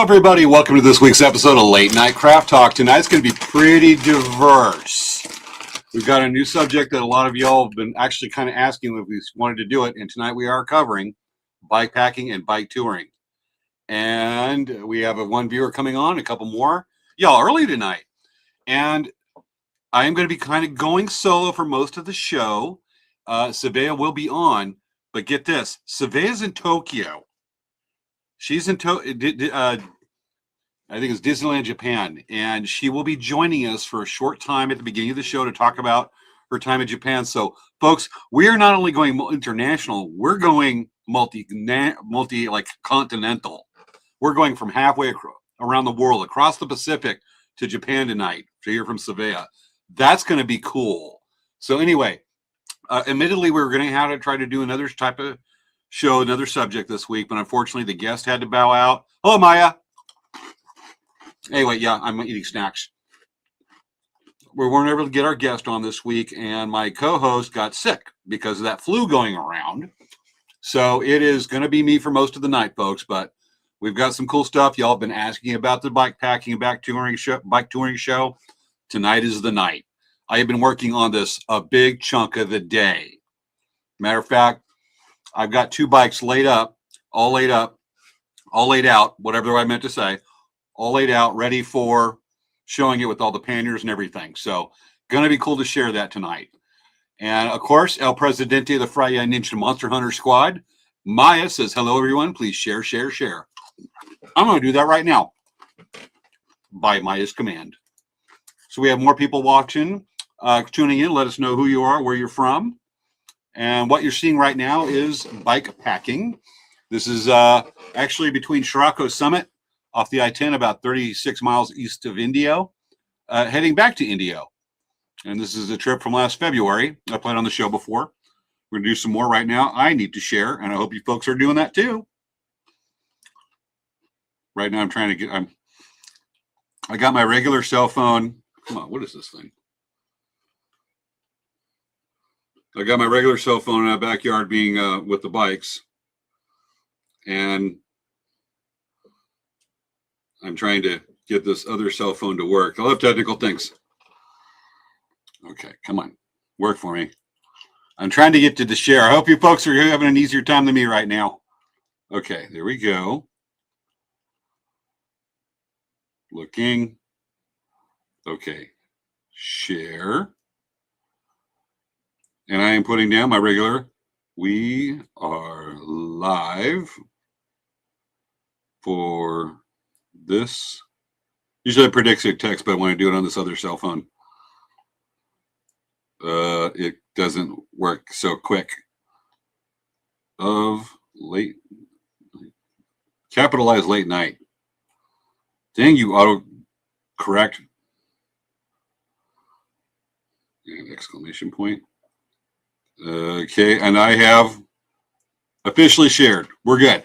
everybody. Welcome to this week's episode of Late Night Craft Talk. Tonight's going to be pretty diverse. We've got a new subject that a lot of y'all have been actually kind of asking if we wanted to do it, and tonight we are covering bikepacking and bike touring. And we have one viewer coming on, a couple more. Y'all early tonight. And I am going to be kind of going solo for most of the show. Savea will be on, but get this. Savea's in Tokyo. She's in I think it's Disneyland, Japan, and she will be joining us for a short time at the beginning of the show to talk about her time in Japan. So, folks, we are not only going international, we're going multi like continental. We're going from halfway around the world, across the Pacific to Japan tonight to hear from Savea. That's going to be cool. So, anyway, admittedly, we were going to have to try to do another type of show, another subject this week, but unfortunately the guest had to bow out. Hello, Maya. Anyway, yeah, I'm eating snacks. We weren't able to get our guest on this week, and my co-host got sick because of that flu going around. So it is going to be me for most of the night, folks, but we've got some cool stuff. Y'all have been asking about the bikepacking and bike touring show. Tonight is the night. I have been working on this a big chunk of the day. Matter of fact, I've got two bikes all laid out, whatever I meant to say, all laid out, ready for showing it with all the panniers and everything. So, going to be cool to share that tonight. And, of course, El Presidente of the Friday Ninja Monster Hunter Squad, Maya says, hello, everyone. Please share, share, share. I'm going to do that right now by Maya's command. So, we have more people watching, tuning in. Let us know who you are, where you're from. And what you're seeing right now is bikepacking. This is actually between Shirako Summit off the I-10, about 36 miles east of Indio, heading back to Indio. And this is a trip from last February. I played on the show before. We're going to do some more right now. I need to share, and I hope you folks are doing that too. Right now I'm trying to get, I got my regular cell phone. Come on, what is this thing? I got my regular cell phone in my backyard being with the bikes. And I'm trying to get this other cell phone to work. I love technical things. Okay, come on. Work for me. I'm trying to get to the share. I hope you folks are having an easier time than me right now. Okay, there we go. Looking. Okay. Share. And I am putting down my regular. We are live for this. Usually it predicts a text, but I want to do it on this other cell phone. It doesn't work so quick. Capitalize late night. Dang, you auto correct. And exclamation point. Okay, and I have officially shared. We're good.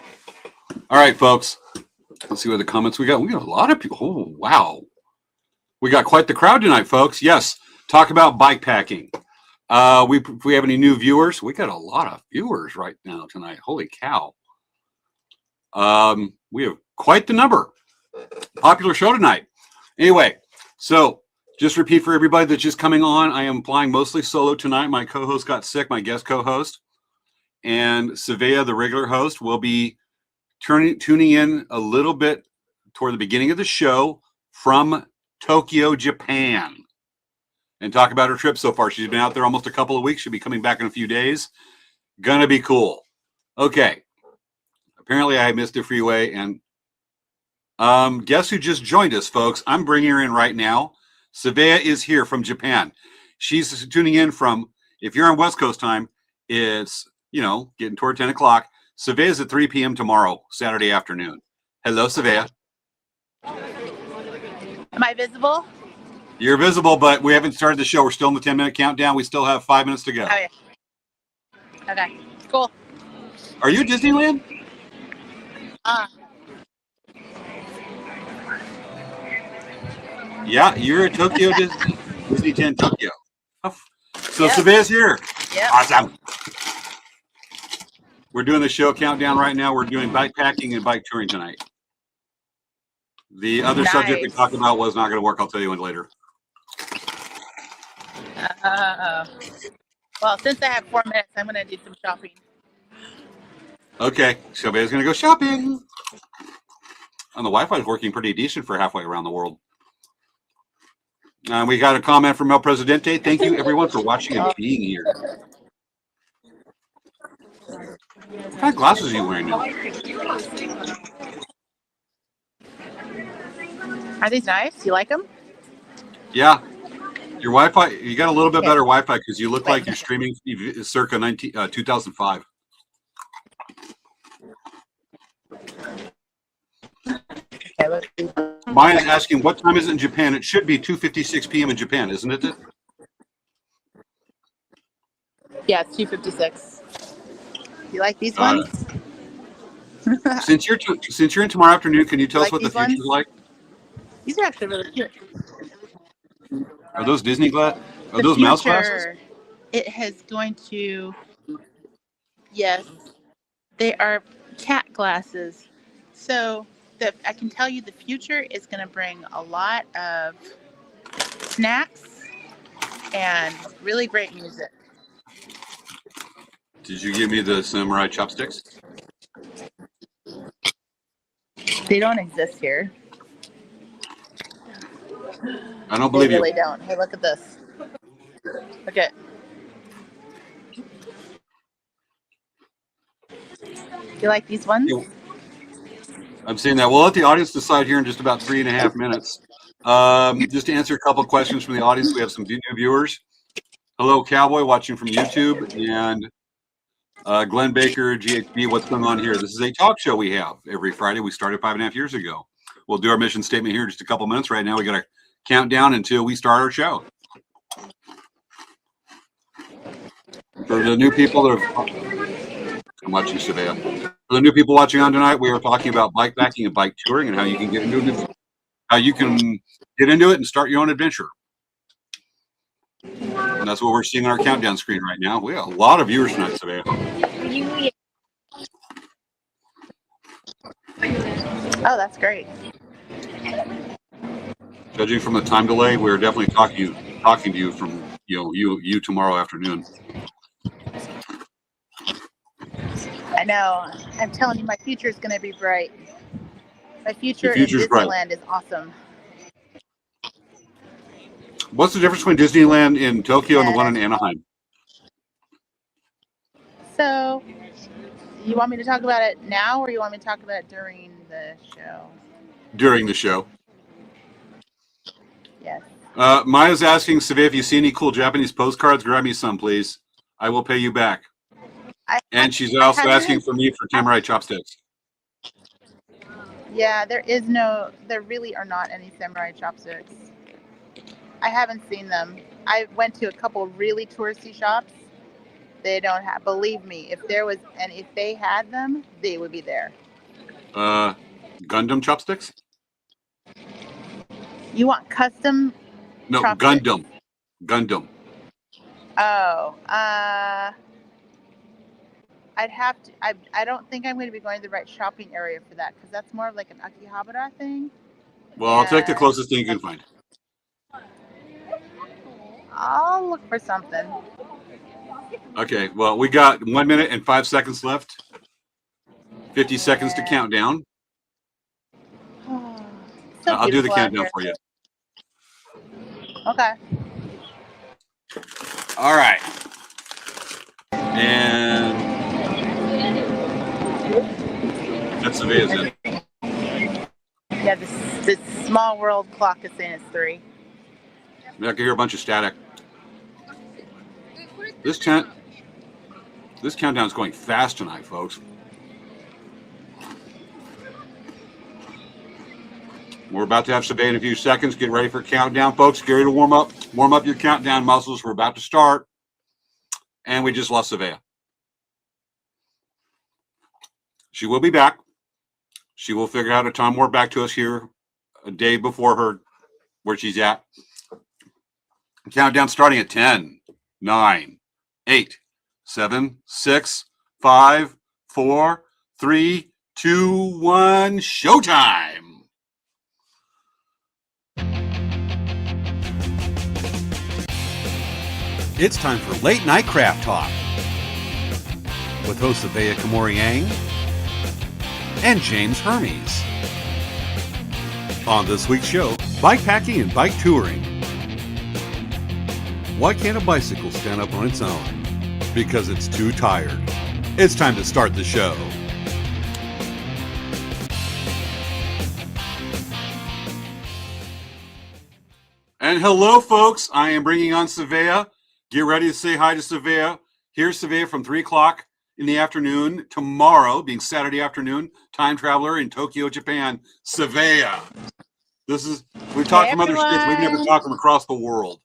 All right, folks. Let's see what the comments we got. We got a lot of people. Oh, wow. We got quite the crowd tonight, folks. Yes, talk about bikepacking. If we have any new viewers, we got a lot of viewers right now tonight. Holy cow. We have quite the number. Popular show tonight. Anyway, so just repeat for everybody that's just coming on. I am flying mostly solo tonight. My co-host got sick, my guest co-host. And Savea, the regular host, will be tuning in a little bit toward the beginning of the show from Tokyo, Japan. And talk about her trip so far. She's been out there almost a couple of weeks. She'll be coming back in a few days. Gonna be cool. Okay. Apparently I missed the freeway. And guess who just joined us, folks? I'm bringing her in right now. Savea is here from Japan. She's tuning in from, if you're on West Coast time, it's, getting toward 10 o'clock. Savea is at 3 p.m. tomorrow, Saturday afternoon. Hello, Savea. Am I visible? You're visible, but we haven't started the show. We're still in the 10-minute countdown. We still have 5 minutes to go. Okay, cool. Are you at Disneyland? Yeah, you're at Tokyo Disneyland, Tokyo. So yep. Savea's here. Yep. Awesome. We're doing the show countdown right now. We're doing bikepacking and bike touring tonight. The other subject we Nice. talked about was not going to work. I'll tell you later. Well, since I have 4 minutes, I'm going to do some shopping. Okay, somebody's going to go shopping. And the Wi-Fi is working pretty decent for halfway around the world. We got a comment from El Presidente. Thank you, everyone, for watching and being here. What kind of glasses are you wearing now? Are these nice? You like them? Yeah. Your Wi-Fi, you got a little bit Yeah. better Wi-Fi because you look like you're streaming circa 2005. Okay, let's see. Maya's asking, what time is it in Japan? It should be 2:56 p.m. in Japan, isn't it? Yeah, it's 2:56. You like these ones? Since you're in tomorrow afternoon, can you tell us Like what the these ones? future's like? These are actually really cute. Are those Disney glasses? Are The those mouse glasses? future, it is going to, yes, they are cat glasses. So I can tell you the future is going to bring a lot of snacks and really great music. Did you give me the samurai chopsticks? They don't exist here. I don't They believe really you. don't. Hey, look at this. Look at. You like these ones? I'm seeing that. We'll let the audience decide here in just about 3.5 minutes. Just to answer a couple questions from the audience, we have some new viewers. Hello, Cowboy, watching from YouTube, and Glenn Baker, GHB. What's going on here? This is a talk show we have every Friday. We started 5.5 years ago. We'll do our mission statement here in just a couple minutes. Right now, we got a countdown until we start our show. For the new people that have, I'm watching Savannah. For the new people watching on tonight, we are talking about bikepacking and bike touring and how you can get into it, and start your own adventure. And that's what we're seeing on our countdown screen right now. We have a lot of viewers tonight, Savannah. Oh, that's great. Judging from the time delay, we're definitely talking to you from you tomorrow afternoon. I know. I'm telling you, my future is going to be bright. My future in future's bright. Disneyland is awesome. What's the difference between Disneyland in Tokyo and the one in Anaheim? So, you want me to talk about it now, or you want me to talk about it during the show? During the show. Yes. Maya's asking, Savannah, if you see any cool Japanese postcards, grab me some, please. I will pay you back. And she's also asking for me for samurai chopsticks. Yeah, there really are not any samurai chopsticks. I haven't seen them. I went to a couple really touristy shops. They don't have, believe me, if they had them, they would be there. Gundam chopsticks? You want custom? No, chopsticks? Gundam. Oh, I'd have to. I don't think I'm going to be going to the right shopping area for that because that's more of like an Akihabara thing. Well, I'll take the closest thing you can find. I'll look for something. Okay, well, we got 1 minute and 5 seconds left. 50 seconds to count down. So I'll do the countdown for you. Okay. All right. And that's Savannah's in. Yeah, this small world clock is saying it's 3. I can hear a bunch of static. This countdown is going fast tonight, folks. We're about to have Savannah in a few seconds. Get ready for countdown, folks. Get ready to warm up. Warm up your countdown muscles. We're about to start. And we just lost Savannah. She will be back. She will figure out a time warp back to us here a day before her, where she's at. Countdown starting at 10, 9, 8, 7, 6, 5, 4, 3, 2, 1, showtime. It's time for Late Night Craft Talk with hosts Savea Kamori-Yang and James Hermes. On this week's show, bikepacking and bike touring. Why can't a bicycle stand up on its own? Because it's too tired. It's time to start the show. And hello, folks. I am bringing on Savea. Get ready to say hi to Savea. Here's Savea from 3 o'clock in the afternoon tomorrow, being Saturday afternoon, time traveler in Tokyo, Japan. Savea. We've talked from other states. We've never talked from across the world.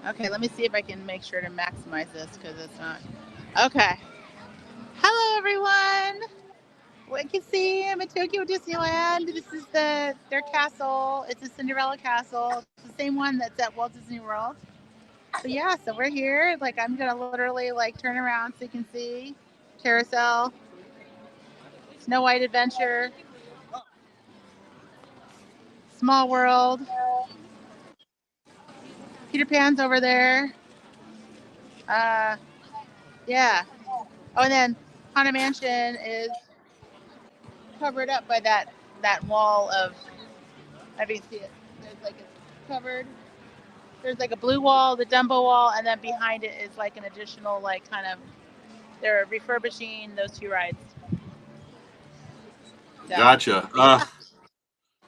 Okay, let me see if I can make sure to maximize this because it's not. Okay. Hello, everyone. Well, you can see I'm at Tokyo Disneyland. This is their castle. It's a Cinderella castle. It's the same one that's at Walt Disney World. So yeah, so we're here. Like I'm gonna literally turn around so you can see Carousel, Snow White Adventure, Small World, Peter Pan's over there. Yeah. Oh, and then Haunted Mansion is covered up by that wall of. Have you seen it? It's covered. There's a blue wall, the Dumbo wall, and then behind it is an additional kind of. They're refurbishing those two rides. So, Gotcha. Yeah.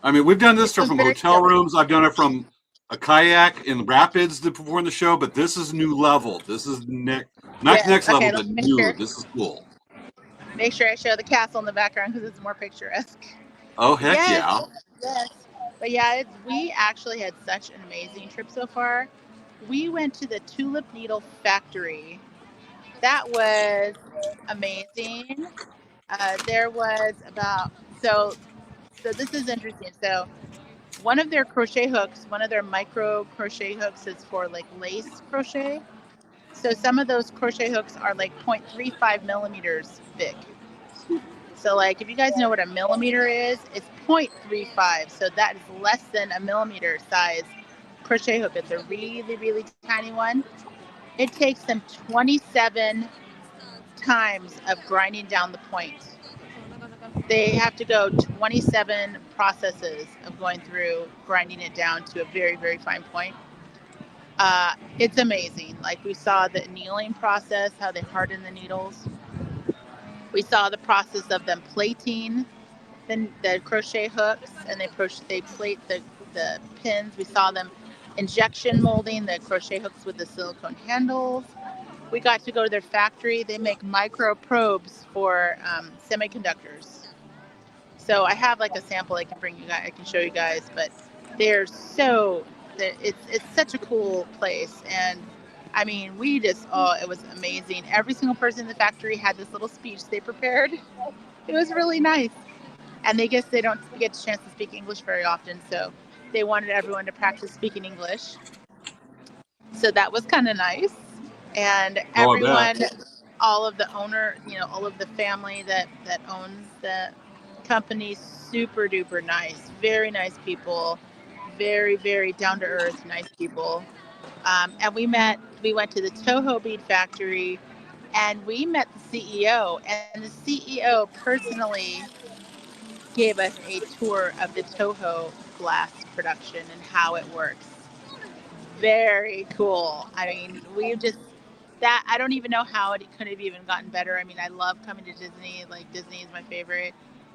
I mean, we've done this from hotel silly. rooms. I've done it from a kayak in rapids to perform the show, but this is new level. This is next level, but new. Sure. This is cool. Make sure I show the castle in the background because it's more picturesque. Oh, heck yeah. Yes. But yeah, we actually had such an amazing trip so far. We went to the Tulip Needle Factory. That was amazing. There was so this is interesting. So one of their crochet hooks, one of their micro crochet hooks is for lace crochet. So some of those crochet hooks are 0.35 millimeters big. So if you guys know what a millimeter is, it's 0.35. So that is less than a millimeter size crochet hook. It's a really, really tiny one. It takes them 27 times of grinding down the point. They have to go 27 processes of going through grinding it down to a very, very fine point. It's amazing. We saw the annealing process, how they harden the needles. We saw the process of them plating the crochet hooks, and they plate the pins. We saw them injection molding the crochet hooks with the silicone handles. We got to go to their factory. They make micro probes for semiconductors. So I have a sample I can bring you guys. I can show you guys, but it's such a cool place. And I mean, it was amazing. Every single person in the factory had this little speech they prepared. It was really nice. And they don't get a chance to speak English very often, so they wanted everyone to practice speaking English. So that was kind of nice. And everyone, all of the owner, all of the family that owns the company, super duper nice, very nice people, very, very down to earth, nice people. And we went to the Toho bead factory, and we met the CEO, and the CEO personally gave us a tour of the Toho glass production and how it works. Very cool. I mean, I don't even know how it could have even gotten better. I mean, I love coming to Disney. Disney is my favorite.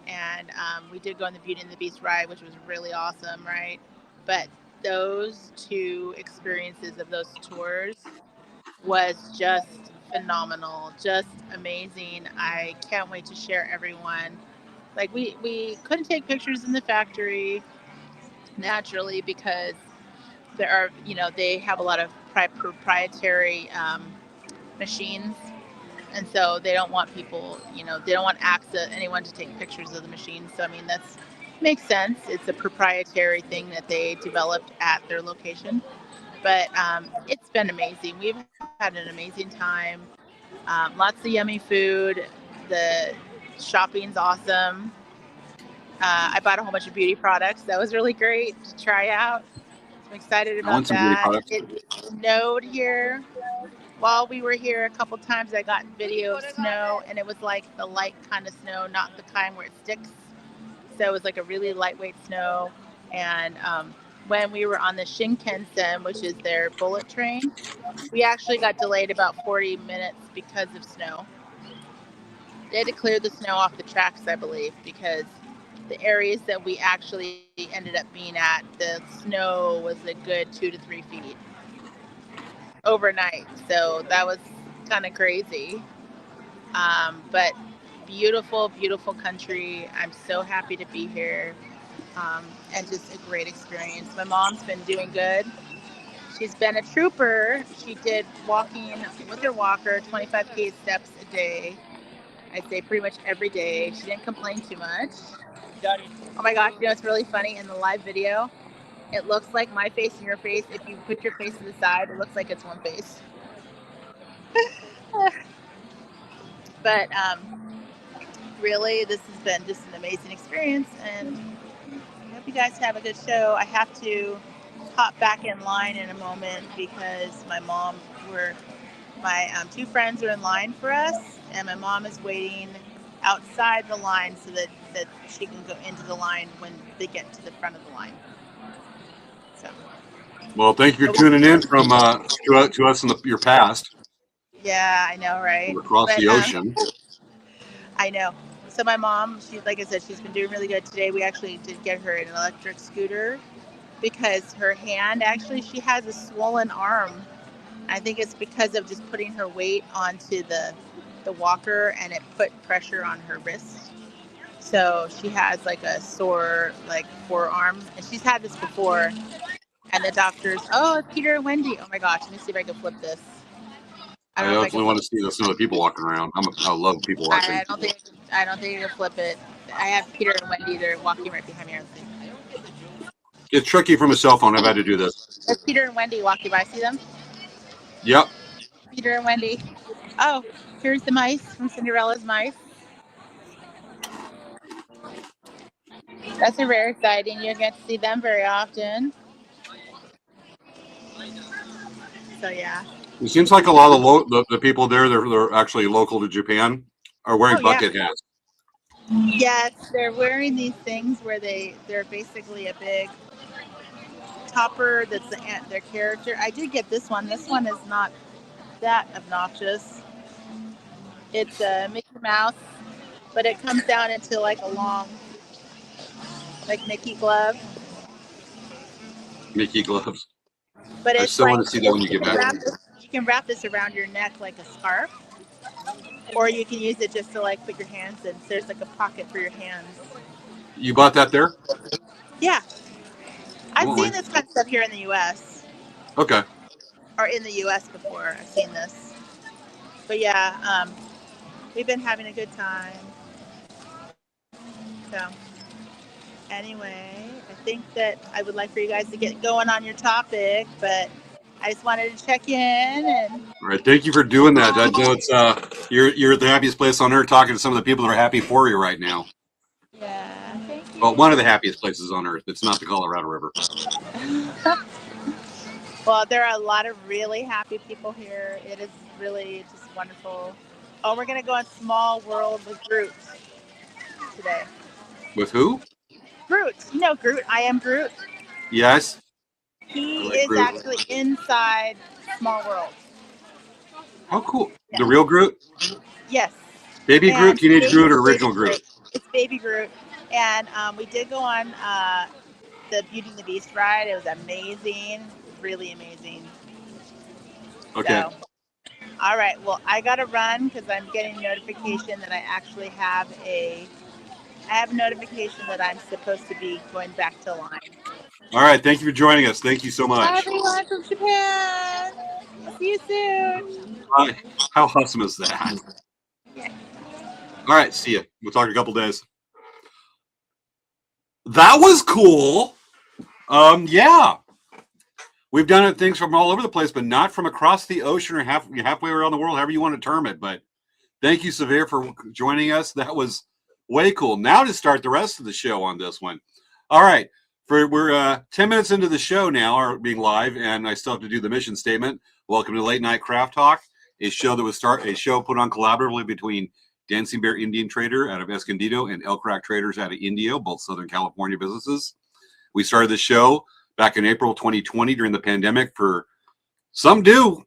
And we did go on the Beauty and the Beast ride, which was really awesome, right? But those two experiences of those tours was just phenomenal, just amazing. I can't wait to share everyone. We couldn't take pictures in the factory naturally because there are, they have a lot of proprietary machines, and so they don't want people, they don't want anyone to take pictures of the machines. So I mean, that's makes sense. It's a proprietary thing that they developed at their location. But it's been amazing. We've had an amazing time. Lots of yummy food. The shopping's awesome. I bought a whole bunch of beauty products. That was really great to try out. excited I want about some beauty that. products. It snowed here. While we were here a couple times, I got video of snow, and it was like the light kind of snow, not the kind where it sticks. So it was like a really lightweight snow. And when we were on the Shinkansen, which is their bullet train, we actually got delayed about 40 minutes because of snow. They had to clear the snow off the tracks, I believe, because the areas that we actually ended up being at, the snow was a good 2 to 3 feet overnight. So that was kind of crazy. But beautiful, beautiful country. I'm so happy to be here. And just a great experience. My mom's been doing good. She's been a trooper. She did walking with her walker, 25K steps a day. I'd say pretty much every day. She didn't complain too much. Oh my gosh, you know, it's really funny in the live video. It looks like my face and your face. If you put your face to the side, it looks like it's one face. But really, this has been just an amazing experience, and I hope you guys have a good show. I have to hop back in line in a moment because my two friends are in line for us, and my mom is waiting outside the line so that she can go into the line when they get to the front of the line. So, Well, thank you for tuning in from to us in your past. yeah, I know, right? Across But the ocean. I know. So my mom, she's like I said, she's been doing really good today. We actually did get her an electric scooter because her hand, actually, she has a swollen arm. I think it's because of just putting her weight onto the walker, and it put pressure on her wrist. So she has like a sore like forearm, and she's had this before. And the doctors, oh, it's Peter and Wendy. Oh my gosh, let me see if I can flip this. I I don't know if I can. definitely want to see some of the people walking around. I love people watching. I don't think you can flip it. I have Peter and Wendy. They're walking right behind me. It's tricky from a cell phone. I've had to do this. There's Peter and Wendy walking by. See them? Yep. Peter and Wendy. Oh, here's the mice from Cinderella's mice. That's a rare sighting. You don't get to see them very often. So yeah. It seems like a lot of the people there, they're actually local to Japan, are wearing bucket hats. Yes, they're wearing these things where they're basically a big topper that's their character. I did get this one. This one is not that obnoxious. It's a Mickey Mouse, but it comes down into like a long, like Mickey glove. Mickey gloves. But I it's still like want to see that when you get back. you can wrap this around your neck like a scarf, or you can use it just to like put your hands in. So there's like a pocket for your hands. You bought that there? Yeah, I've seen this kind of stuff here in the U.S. Okay. Or in the U.S. before. I've seen this. But yeah, we've been having a good time. So anyway, I think that I would like for you guys to get going on your topic, but I just wanted to check in and. All right. Thank you for doing that. I know it's you're at the happiest place on earth, talking to some of the people that are happy for you right now. Yeah, thank you. Well, one of the happiest places on earth. It's not the Colorado River. Well, there are a lot of really happy people here. It is really just wonderful. Oh, we're going to go on Small World with Groot today. With who? Groot. You know Groot. I am Groot. Yes. He is Groot. actually inside Small World. Oh, cool. Yeah. The real Groot? Yes. Baby Groot, Teenage Groot, or original Groot? It's Baby Groot. And we did go on the Beauty and the Beast ride. It was amazing. Really amazing. Okay. So, all right. Well, I got to run because I'm getting a notification that I actually have a notification that I'm supposed to be going back to line. All right. Thank you for joining us. Thank you so much. Hi, everyone from Japan. See you soon. Hi. How awesome is that? Yeah. All right. See you. We'll talk in a couple days. That was cool. Yeah. We've done things from all over the place, but not from across the ocean or halfway around the world, however you want to term it. But thank you, Severe, for joining us. That was way cool. Now to start the rest of the show on this one. All right. We're 10 minutes into the show now, are being live, and I still have to do the mission statement. Welcome to Late Night Craft Talk, a show put on collaboratively between Dancing Bear Indian Trader out of Escondido and Elk Rack Traders out of Indio, both Southern California businesses. We started the show back in April 2020 during the pandemic for some do,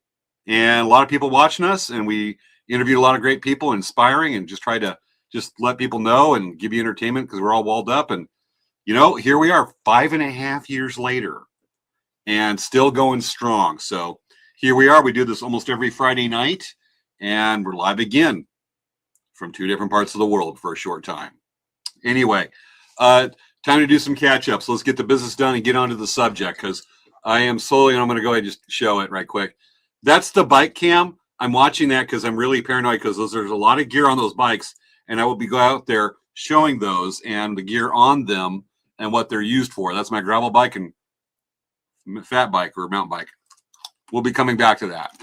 and a lot of people watching us, and we interviewed a lot of great people, inspiring, and just try to just let people know and give you entertainment because we're all walled up. And here we are 5.5 years later and still going strong. So here we are. We do this almost every Friday night, and we're live again from 2 different parts of the world for a short time. Anyway, time to do some catch up. So let's get the business done and get on to the subject, because I am slowly, and I'm going to go ahead and just show it right quick. That's the bike cam. I'm watching that because I'm really paranoid, because there's a lot of gear on those bikes, and I will be go out there showing those and the gear on them and what they're used for. That's my gravel bike and fat bike or mountain bike. We'll be coming back to that.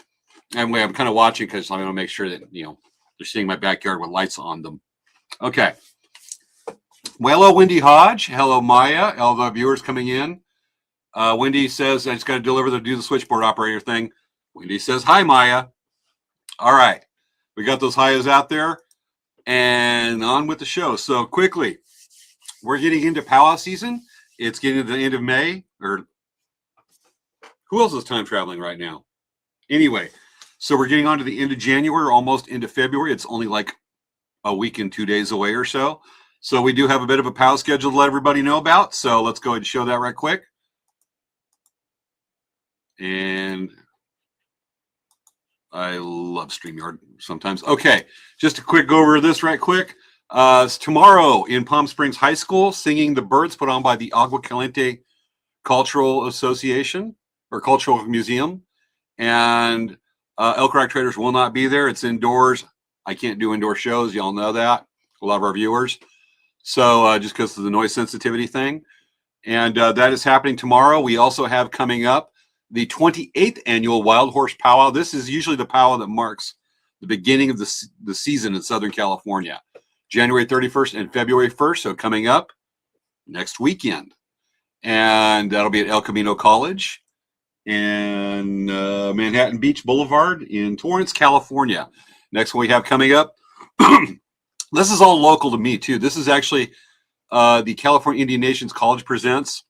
Anyway, I'm kind of watching because I want to make sure that, they're seeing my backyard with lights on them. Okay. Well, hello, Wendy Hodge. Hello, Maya. All the viewers coming in. Wendy says, I just got to do the switchboard operator thing. Wendy says, hi, Maya. All right. We got those highs out there and on with the show. So quickly, we're getting into powwow season. It's getting to the end of May, or who else is time traveling right now? Anyway, so we're getting on to the end of January, almost into February. It's only like a week and 2 days away or so. So we do have a bit of a powwow schedule to let everybody know about. So let's go ahead and show that right quick. And I love StreamYard sometimes. Okay, just a quick go over this right quick. It's tomorrow in Palm Springs High School, Singing the Birds, put on by the Agua Caliente Cultural Association or Cultural Museum. And Elk Rack Traders will not be there. It's indoors. I can't do indoor shows. Y'all know that. A lot of our viewers. So just because of the noise sensitivity thing. And that is happening tomorrow. We also have coming up the 28th annual Wild Horse Powwow. This is usually the powwow that marks the beginning of the season in Southern California. January 31st and February 1st, so coming up next weekend. And that'll be at El Camino College and Manhattan Beach Boulevard in Torrance, California. Next one we have coming up, this is all local to me too. This is actually the California Indian Nations College presents.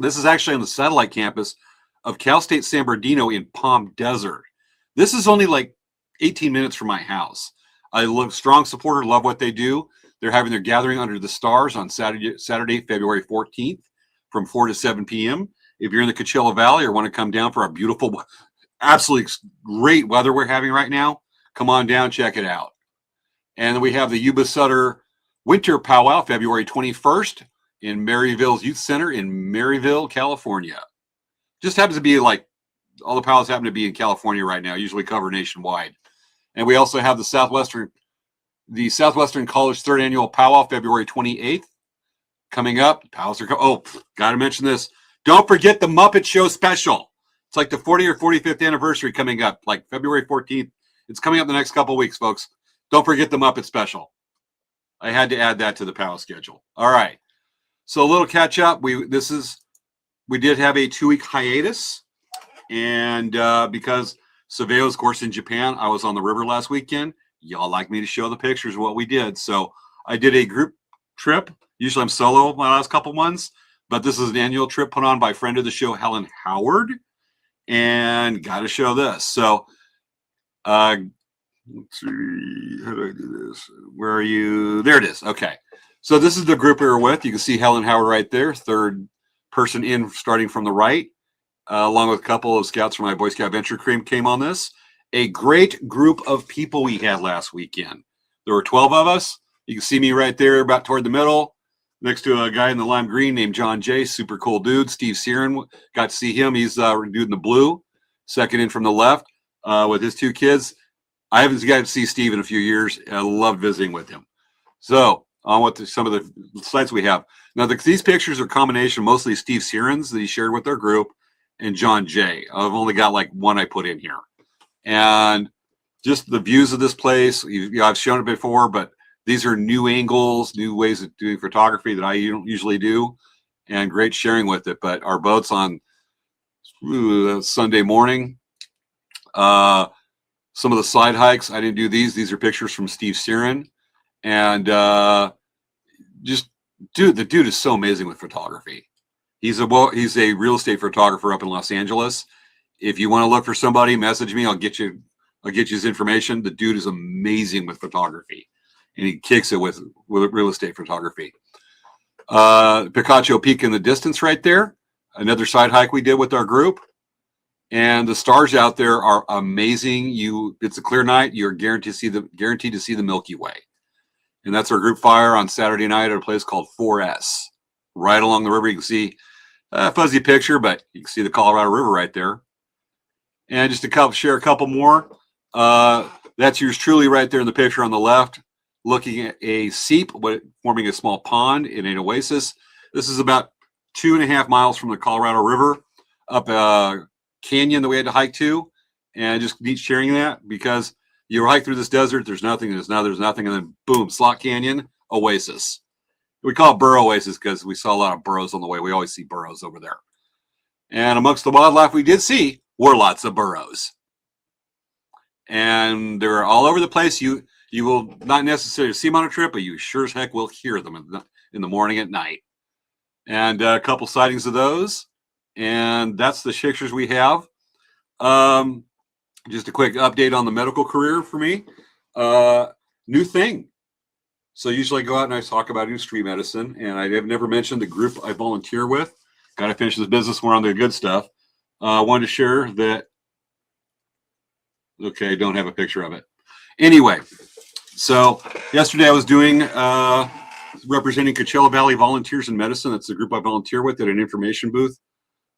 This is actually on the satellite campus of Cal State San Bernardino in Palm Desert. This is only like 18 minutes from my house. I love strong supporter, love what they do. They're having their gathering under the stars on Saturday, February 14th from 4 to 7 p.m. If you're in the Coachella Valley or want to come down for our beautiful, absolutely great weather we're having right now, come on down, check it out. And then we have the Yuba Sutter Winter Powwow, February 21st in Maryville's Youth Center in Maryville, California. Just happens to be like all the powwows happen to be in California right now, usually cover nationwide. And we also have the Southwestern College 3rd Annual Powwow, February 28th. Coming up, powwows are got to mention this. Don't forget the Muppet Show special. It's like the 40 or 45th anniversary coming up, like February 14th. It's coming up the next couple of weeks, folks. Don't forget the Muppet special. I had to add that to the powwow schedule. All right. So a little catch up. We did have a 2-week hiatus, and because Saveo's course in Japan, I was on the river last weekend. Y'all like me to show the pictures of what we did. So I did a group trip. Usually I'm solo my last couple months, but this is an annual trip put on by friend of the show, Helen Howard, and got to show this. So let's see, how do I do this? Where are you? There it is. Okay. So this is the group we were with. You can see Helen Howard right there, third person in starting from the right. Along with a couple of scouts from my Boy Scout Venture Cream came on this. A great group of people we had last weekend. There were 12 of us. You can see me right there about toward the middle next to a guy in the lime green named John J. Super cool dude. Steve Searin, got to see him. He's a dude in the blue. Second in from the left with his 2 kids. I haven't got to see Steve in a few years. I love visiting with him. So on with some of the sites we have. Now these pictures are a combination mostly Steve Searin's that he shared with their group and John J. I've only got like one I put in here. And just the views of this place, I've shown it before, but these are new angles, new ways of doing photography that I don't usually do. and great sharing with it. But our boats on Sunday morning, some of the side hikes, I didn't do these. These are pictures from Steve Searin. And just, the dude is so amazing with photography. He's a real estate photographer up in Los Angeles. If you want to look for somebody, message me. I'll get you his information. The dude is amazing with photography, and he kicks it with real estate photography. Picacho Peak in the distance right there. Another side hike we did with our group. And the stars out there are amazing. It's a clear night. You're guaranteed to see the Milky Way. And that's our group fire on Saturday night at a place called 4S, right along the river. You can see a fuzzy picture, but you can see the Colorado River right there. And just to share a couple more, that's yours truly right there in the picture on the left, looking at a seep, forming a small pond in an oasis. This is about 2.5 miles from the Colorado River, up a canyon that we had to hike to, and just neat sharing that, because you hike through this desert, there's nothing, and then boom, Slot Canyon, oasis. We call it burro oasis because we saw a lot of burros on the way. We always see burros over there. And amongst the wildlife we did see were lots of burros. And they're all over the place. You will not necessarily see them on a trip, but you sure as heck will hear them in the morning, at night. And a couple sightings of those. And that's the pictures we have. Just a quick update on the medical career for me. New thing. So usually I go out and I talk about new street medicine, and I have never mentioned the group I volunteer with. Got to finish this business. We're on the good stuff. I wanted to share that. Okay, don't have a picture of it. Anyway, so yesterday I was doing representing Coachella Valley Volunteers in Medicine. That's the group I volunteer with, at an information booth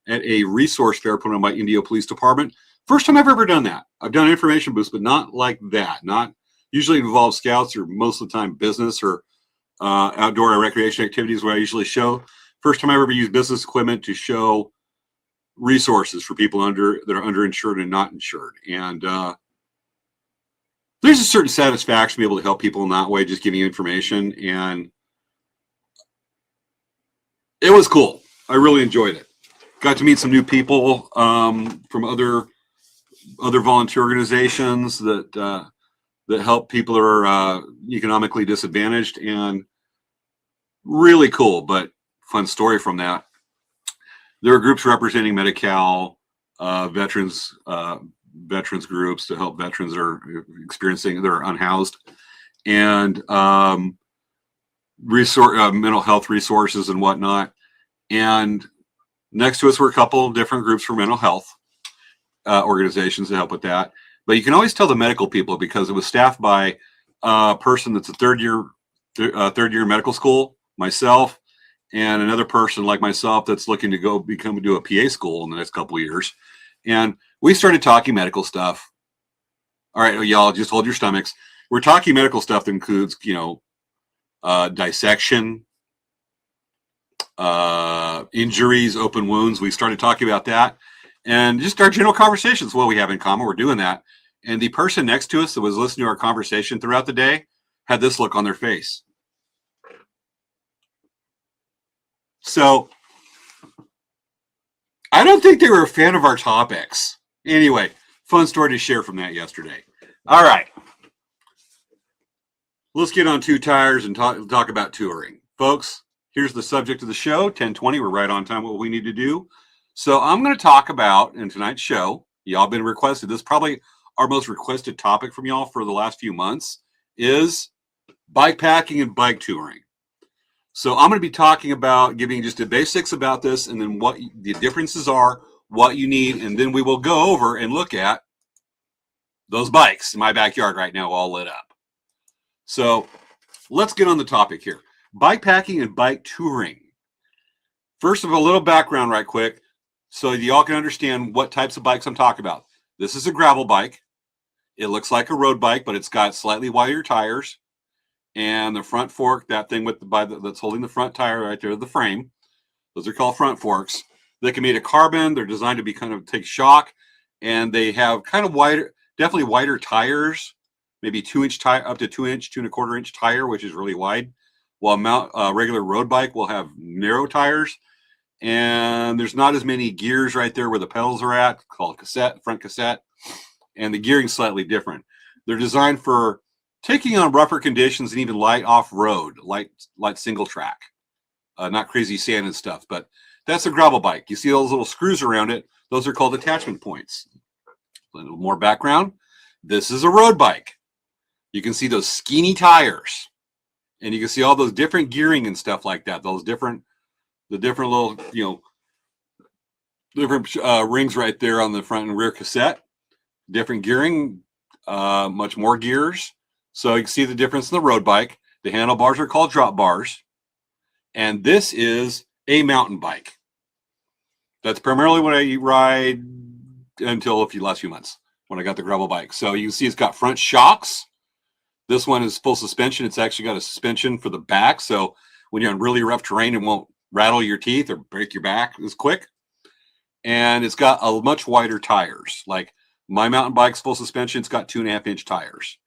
at a resource fair put on by Indio Police Department. First time I've ever done that. I've done information booths, but not like that. Not usually involves scouts, or most of the time business or outdoor or recreation activities, where I usually show. First time I ever used business equipment to show resources for people that are underinsured and not insured. And there's a certain satisfaction to be able to help people in that way, just giving you information. And it was cool. I really enjoyed it. Got to meet some new people from other volunteer organizations that help people that are economically disadvantaged, and really cool, but fun story from that. There are groups representing Medi-Cal, veterans groups to help veterans that are they're unhoused, and mental health resources and whatnot. And next to us were a couple of different groups for mental health organizations to help with that. But you can always tell the medical people, because it was staffed by a person that's a third year medical school, myself, and another person like myself that's looking to do a PA school in the next couple of years. And we started talking medical stuff. All right, y'all, just hold your stomachs. We're talking medical stuff that includes, dissection, injuries, open wounds. We started talking about that, and just our general conversations. What we have in common, we're doing that. And the person next to us that was listening to our conversation throughout the day had this look on their face. So I don't think they were a fan of our topics. Anyway, fun story to share from that yesterday. All right. Let's get on two tires and talk about touring. Folks, here's the subject of the show, 10:20. We're right on time, what we need to do. So I'm going to talk about, in tonight's show, y'all been requested, this is probably our most requested topic from y'all for the last few months, is bike packing and bike touring. So I'm going to be talking about giving just the basics about this, and then what the differences are, what you need, and then we will go over and look at those bikes in my backyard right now, all lit up. So let's get on the topic here. Bike packing and bike touring. First of all, a little background right quick, so y'all can understand what types of bikes I'm talking about. This is a gravel bike. It looks like a road bike, but it's got slightly wider tires. And the front fork, that thing that's holding the front tire right there, the frame, those are called front forks. They can be made of carbon. They're designed to be take shock, and they have kind of definitely wider tires, maybe 2-inch tire, up to 2-inch, 2.25-inch tire, which is really wide. While a regular road bike will have narrow tires. And there's not as many gears right there where the pedals are at, called cassette, front cassette. And the gearing's slightly different. They're designed for taking on rougher conditions and even light off-road, light single track. Not crazy sand and stuff, but that's a gravel bike. You see those little screws around it? Those are called attachment points. A little more background. This is a road bike. You can see those skinny tires, and you can see all those different gearing and stuff like that. The different little, different rings right there on the front and rear cassette. Different gearing, much more gears. So you can see the difference in the road bike. The handlebars are called drop bars. And this is a mountain bike. That's primarily what I ride until the last few months when I got the gravel bike. So you can see it's got front shocks. This one is full suspension. It's actually got a suspension for the back. So when you're on really rough terrain, it won't rattle your teeth or break your back as quick. And it's got a much wider tires. Like my mountain bike's full suspension, it's got 2.5-inch tires.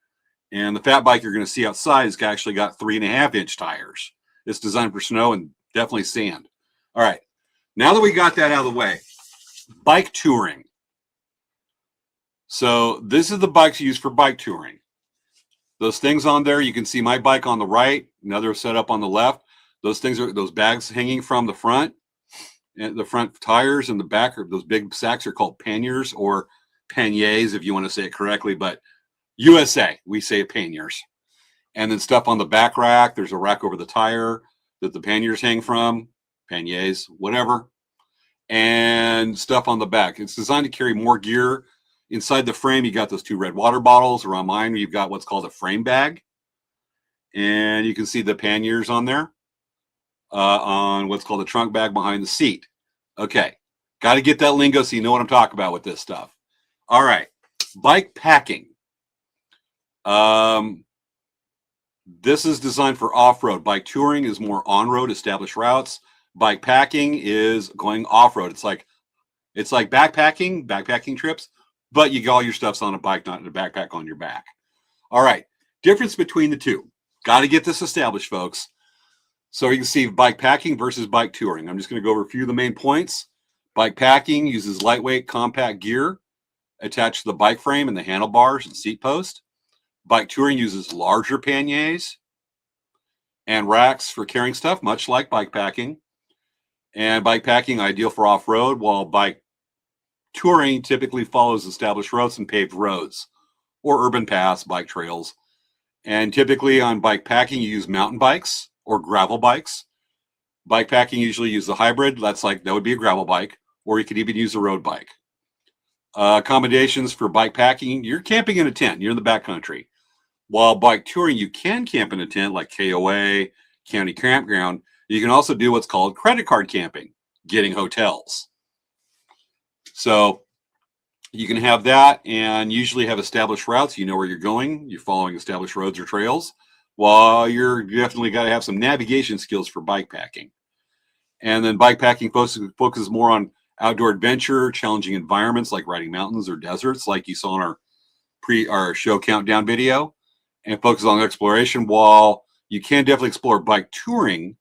And the fat bike you're going to see outside has actually got 3.5-inch tires. It's designed for snow and definitely sand. All right. Now that we got that out of the way, bike touring. So this is the bikes used for bike touring. Those things on there, you can see my bike on the right, another setup on the left. Those things are those bags hanging from the front, and the front tires and the back are those big sacks are called panniers or panniers if you want to say it correctly, but USA, we say panniers. And then stuff on the back rack, there's a rack over the tire that the panniers hang from, panniers, whatever. And stuff on the back. It's designed to carry more gear. Inside the frame, you got those 2 red water bottles. Around mine, you've got what's called a frame bag. And you can see the panniers on there on what's called a trunk bag behind the seat. Okay, got to get that lingo so you know what I'm talking about with this stuff. All right, bike packing. This is designed for off-road. Bike touring is more on-road, established routes. Bike packing is going off-road. It's like backpacking trips, but you got all your stuff's on a bike, not in a backpack on your back. All right, difference between the two. Got to get this established, folks. So you can see bike packing versus bike touring. I'm just going to go over a few of the main points. Bike packing uses lightweight, compact gear attached to the bike frame and the handlebars and seat post. Bike touring uses larger panniers and racks for carrying stuff, much like bike packing. And bike packing ideal for off-road, while bike touring typically follows established roads and paved roads or urban paths, bike trails. And typically on bike packing, you use mountain bikes or gravel bikes. Bike packing usually use a hybrid. That would be a gravel bike, or you could even use a road bike. Accommodations for bike packing, you're camping in a tent, you're in the backcountry. While bike touring, you can camp in a tent like KOA, county campground. You can also do what's called credit card camping, getting hotels. So you can have that and usually have established routes. You know where you're going. You're following established roads or trails. While you're definitely got to have some navigation skills for bike packing. And then bike packing focuses more on outdoor adventure, challenging environments like riding mountains or deserts, like you saw in our show countdown video, and focus on exploration. While you can definitely explore bike touring,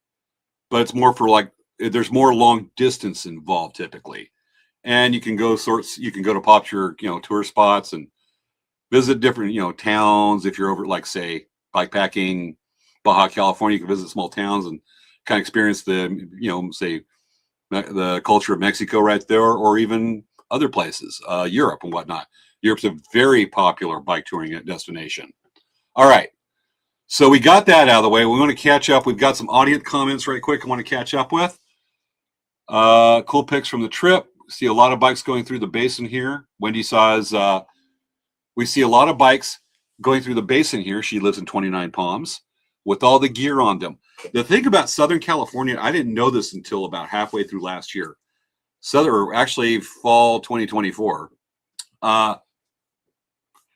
but it's more for there's more long distance involved typically. And you can go to popular, tour spots and visit different, towns. If you're over, say, bikepacking, Baja California, you can visit small towns and kind of experience the culture of Mexico right there, or even other places, Europe and whatnot. Europe's a very popular bike touring destination. All right. So we got that out of the way. We want to catch up. We've got some audience comments right quick I want to catch up with. Cool pics from the trip. See a lot of bikes going through the basin here. Wendy says we see a lot of bikes going through the basin here. She lives in 29 Palms with all the gear on them. The thing about Southern California, I didn't know this until about halfway through last year. Actually fall 2024.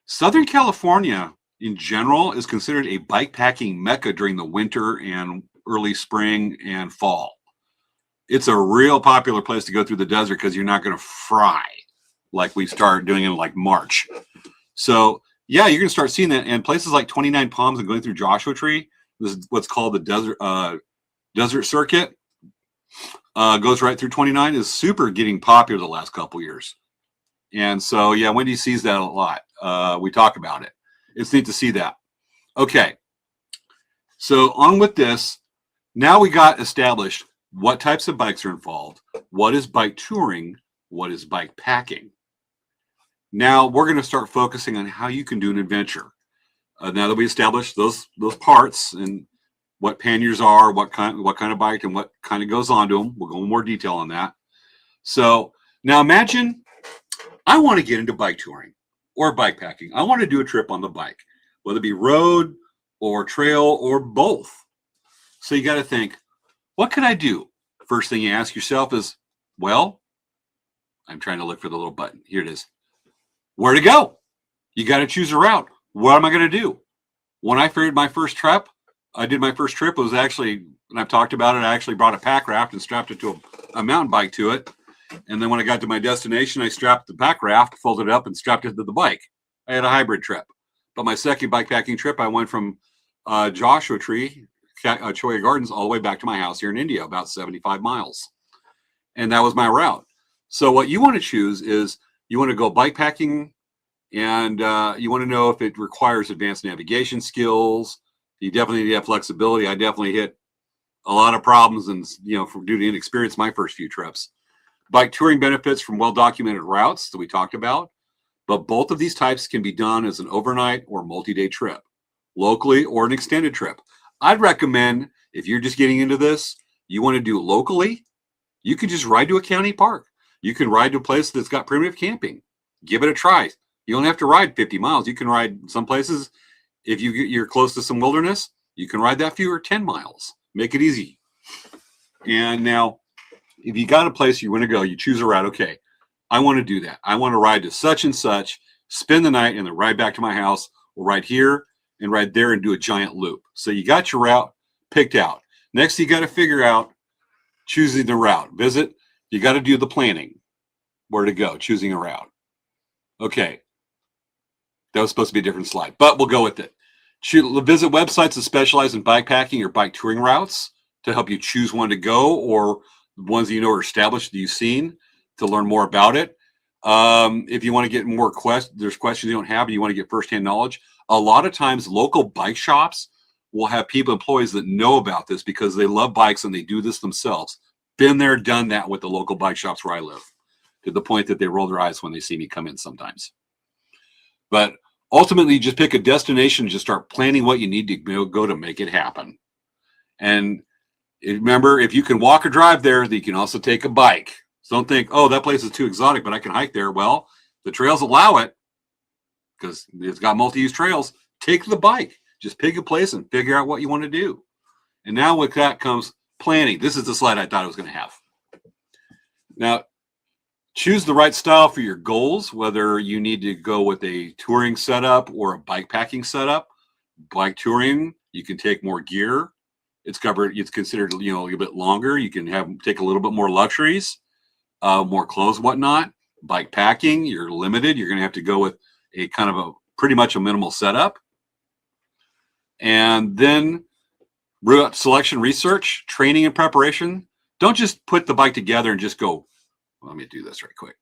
Southern California in general is considered a bikepacking mecca during the winter and early spring and fall. It's a real popular place to go through the desert because you're not going to fry like we start doing in March. So yeah, you're going to start seeing that. And places like 29 Palms and going through Joshua Tree, this is what's called the desert circuit. goes right through 29, is super getting popular the last couple years. And so, yeah, Wendy sees that a lot. We talk about it. It's neat to see that. Okay. So on with this. Now we got established what types of bikes are involved, what is bike touring, what is bike packing. Now we're going to start focusing on how you can do an adventure. Now that we established those parts and what panniers are, what kind of bike and what kind of goes onto them, we'll go into more detail on that. So now imagine I want to get into bike touring or bike packing. I want to do a trip on the bike, whether it be road or trail or both. So you got to think, what can I do? First thing you ask yourself is, well, I'm trying to look for the little button. Here it is. Where to go? You got to choose a route. What am I going to do? When I did my first trip, it was actually, and I've talked about it, I actually brought a pack raft and strapped it to a mountain bike to it. And then when I got to my destination, I strapped the pack raft, folded it up, and strapped it to the bike. I had a hybrid trip. But my second bike packing trip, I went from Joshua Tree, Choya Gardens, all the way back to my house here in India, about 75 miles. And that was my route. So what you want to choose is you want to go bike packing, and you want to know if it requires advanced navigation skills. You definitely need to have flexibility. I definitely hit a lot of problems and, from due to inexperience, my first few trips. Bike touring benefits from well-documented routes that we talked about, but both of these types can be done as an overnight or multi-day trip, locally or an extended trip. I'd recommend, if you're just getting into this, you want to do it locally, you can just ride to a county park. You can ride to a place that's got primitive camping. Give it a try. You don't have to ride 50 miles. You can ride some places. If you're close to some wilderness, you can ride that few or 10 miles. Make it easy. And now, if you got a place you want to go, you choose a route. Okay, I want to do that. I want to ride to such and such, spend the night, and then ride back to my house, or ride here and ride there and do a giant loop. So you got your route picked out. Next, you got to figure out choosing the route. You got to do the planning. Where to go, choosing a route. Okay. That was supposed to be a different slide, but we'll go with it. Visit websites that specialize in bike packing or bike touring routes to help you choose one to go, or ones that you know are established that you've seen, to learn more about it. If you want to get more there's questions you don't have and you want to get firsthand knowledge. A lot of times local bike shops will have employees that know about this because they love bikes and they do this themselves. Been there, done that with the local bike shops where I live, to the point that they roll their eyes when they see me come in sometimes. But ultimately, just pick a destination and just start planning what you need to go to make it happen. And remember, if you can walk or drive there, you can also take a bike. So don't think, oh, that place is too exotic, but I can hike there. Well, the trails allow it because it's got multi-use trails. Take the bike. Just pick a place and figure out what you want to do. And now with that comes planning. This is the slide I thought I was going to have. Now, choose the right style for your goals, whether you need to go with a touring setup or a bike packing setup. Bike touring, you can take more gear. It's considered, a little bit longer. You can take a little bit more luxuries, more clothes, whatnot. Bike packing, you're limited. You're going to have to go with a kind of pretty much a minimal setup. And then route selection, research, training, and preparation. Don't just put the bike together and just go, let me do this right quick.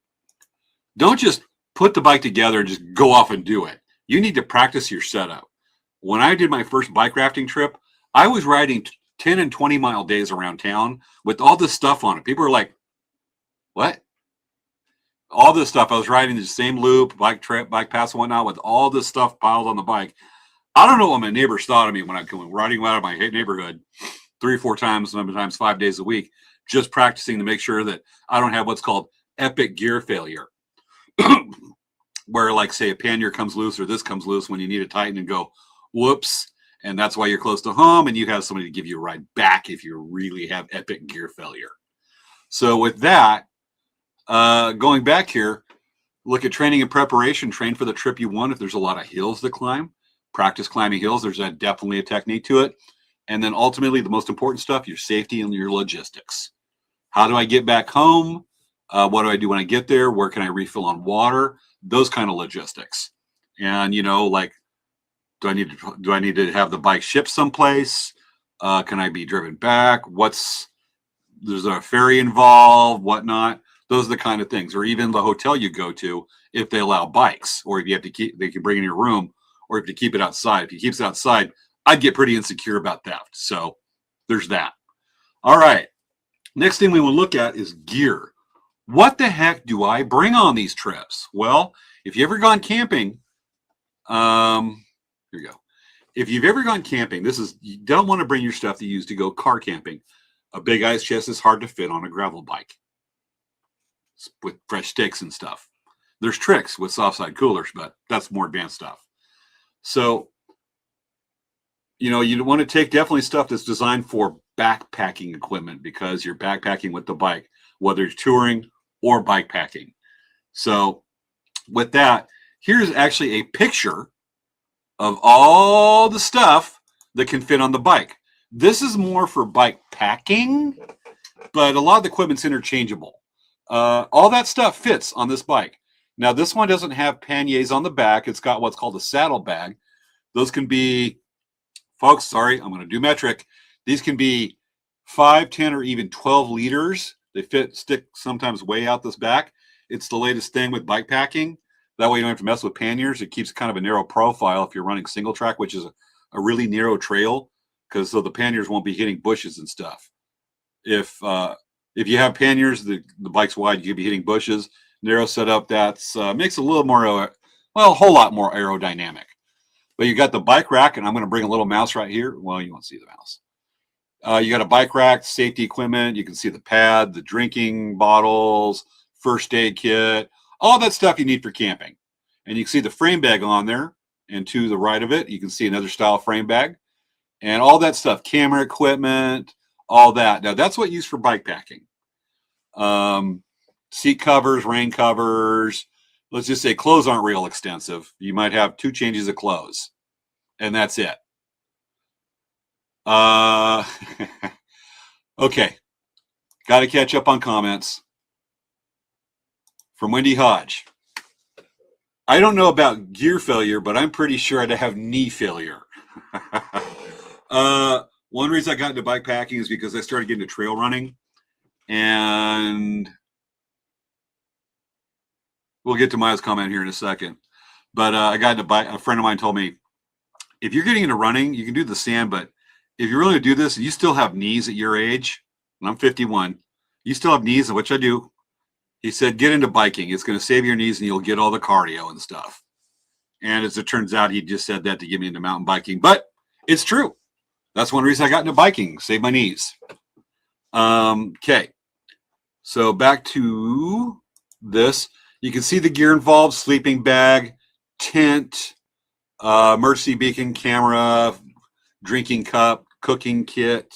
Don't just put the bike together and just go off and do it. You need to practice your setup. When I did my first bike rafting trip, I was riding 10 and 20 mile days around town with all this stuff on it. People were like, what? All this stuff. I was riding the same loop, bike trip, bike pass and whatnot with all this stuff piled on the bike. I don't know what my neighbors thought of me when I'm riding out of my neighborhood 3 or 4 times, sometimes 5 days a week, just practicing to make sure that I don't have what's called epic gear failure. Where, like, say, a pannier comes loose or this comes loose when you need to tighten and go, whoops. And that's why you're close to home and you have somebody to give you a ride back if you really have epic gear failure. So with that, going back here, look at training and preparation. Train for the trip you want. If there's a lot of hills to climb, practice climbing hills. There's definitely a technique to it. And then ultimately, the most important stuff, your safety and your logistics. How do I get back home? What do I do when I get there? Where can I refill on water? Those kind of logistics. And, like, do I need to have the bike shipped someplace? Can I be driven back? What's there's a ferry involved, whatnot. Those are the kind of things. Or even the hotel you go to, if they allow bikes, or if you have to keep, they can bring in your room, or if you keep it outside. If he keeps it outside, I'd get pretty insecure about theft. So there's that. All right. Next thing we will look at is gear. What the heck do I bring on these trips? Well, if you've ever gone camping, here we go. If you've ever gone camping, you don't want to bring your stuff that you use to go car camping. A big ice chest is hard to fit on a gravel bike with fresh sticks and stuff. There's tricks with soft side coolers, but that's more advanced stuff. So, you want to take definitely stuff that's designed for backpacking equipment, because you're backpacking with the bike, whether it's touring or bike packing. So with that, here's actually a picture of all the stuff that can fit on the bike. This is more for bike packing, but a lot of the equipment's interchangeable. All that stuff fits on this bike. Now, this one doesn't have panniers on the back. It's got what's called a saddle bag. Those can be, folks, sorry, I'm going to do metric. These can be 5, 10, or even 12 liters. They stick sometimes way out this back. It's the latest thing with bike packing. That way you don't have to mess with panniers. It keeps kind of a narrow profile if you're running single track, which is a really narrow trail, because so the panniers won't be hitting bushes and stuff. If you have panniers, the bike's wide, you could be hitting bushes. Narrow setup, that's makes it a little more, a whole lot more aerodynamic. But you got the bike rack, and I'm going to bring a little mouse right here. Well, you won't see the mouse. You got a bike rack, safety equipment. You can see the pad, the drinking bottles, first aid kit, all that stuff you need for camping. And you can see the frame bag on there. And to the right of it, you can see another style frame bag. And all that stuff, camera equipment, all that. Now, that's what you use for bike packing. Seat covers, rain covers. Let's just say clothes aren't real extensive. You might have 2 changes of clothes, and that's it. Okay. Got to catch up on comments. From Wendy Hodge. I don't know about gear failure, but I'm pretty sure I'd have knee failure. One reason I got into bike packing is because I started getting into trail running, and we'll get to Maya's comment here in a second. But I got into bike. A friend of mine told me, if you're getting into running, you can do the sand, but if you really do this, you still have knees at your age, and I'm 51, you still have knees, which I do. He said, get into biking. It's going to save your knees, and you'll get all the cardio and stuff. And as it turns out, he just said that to get me into mountain biking. But it's true. That's one reason I got into biking, save my knees. Okay. So back to this. You can see the gear involved: sleeping bag, tent, emergency beacon, camera, drinking cup, cooking kit.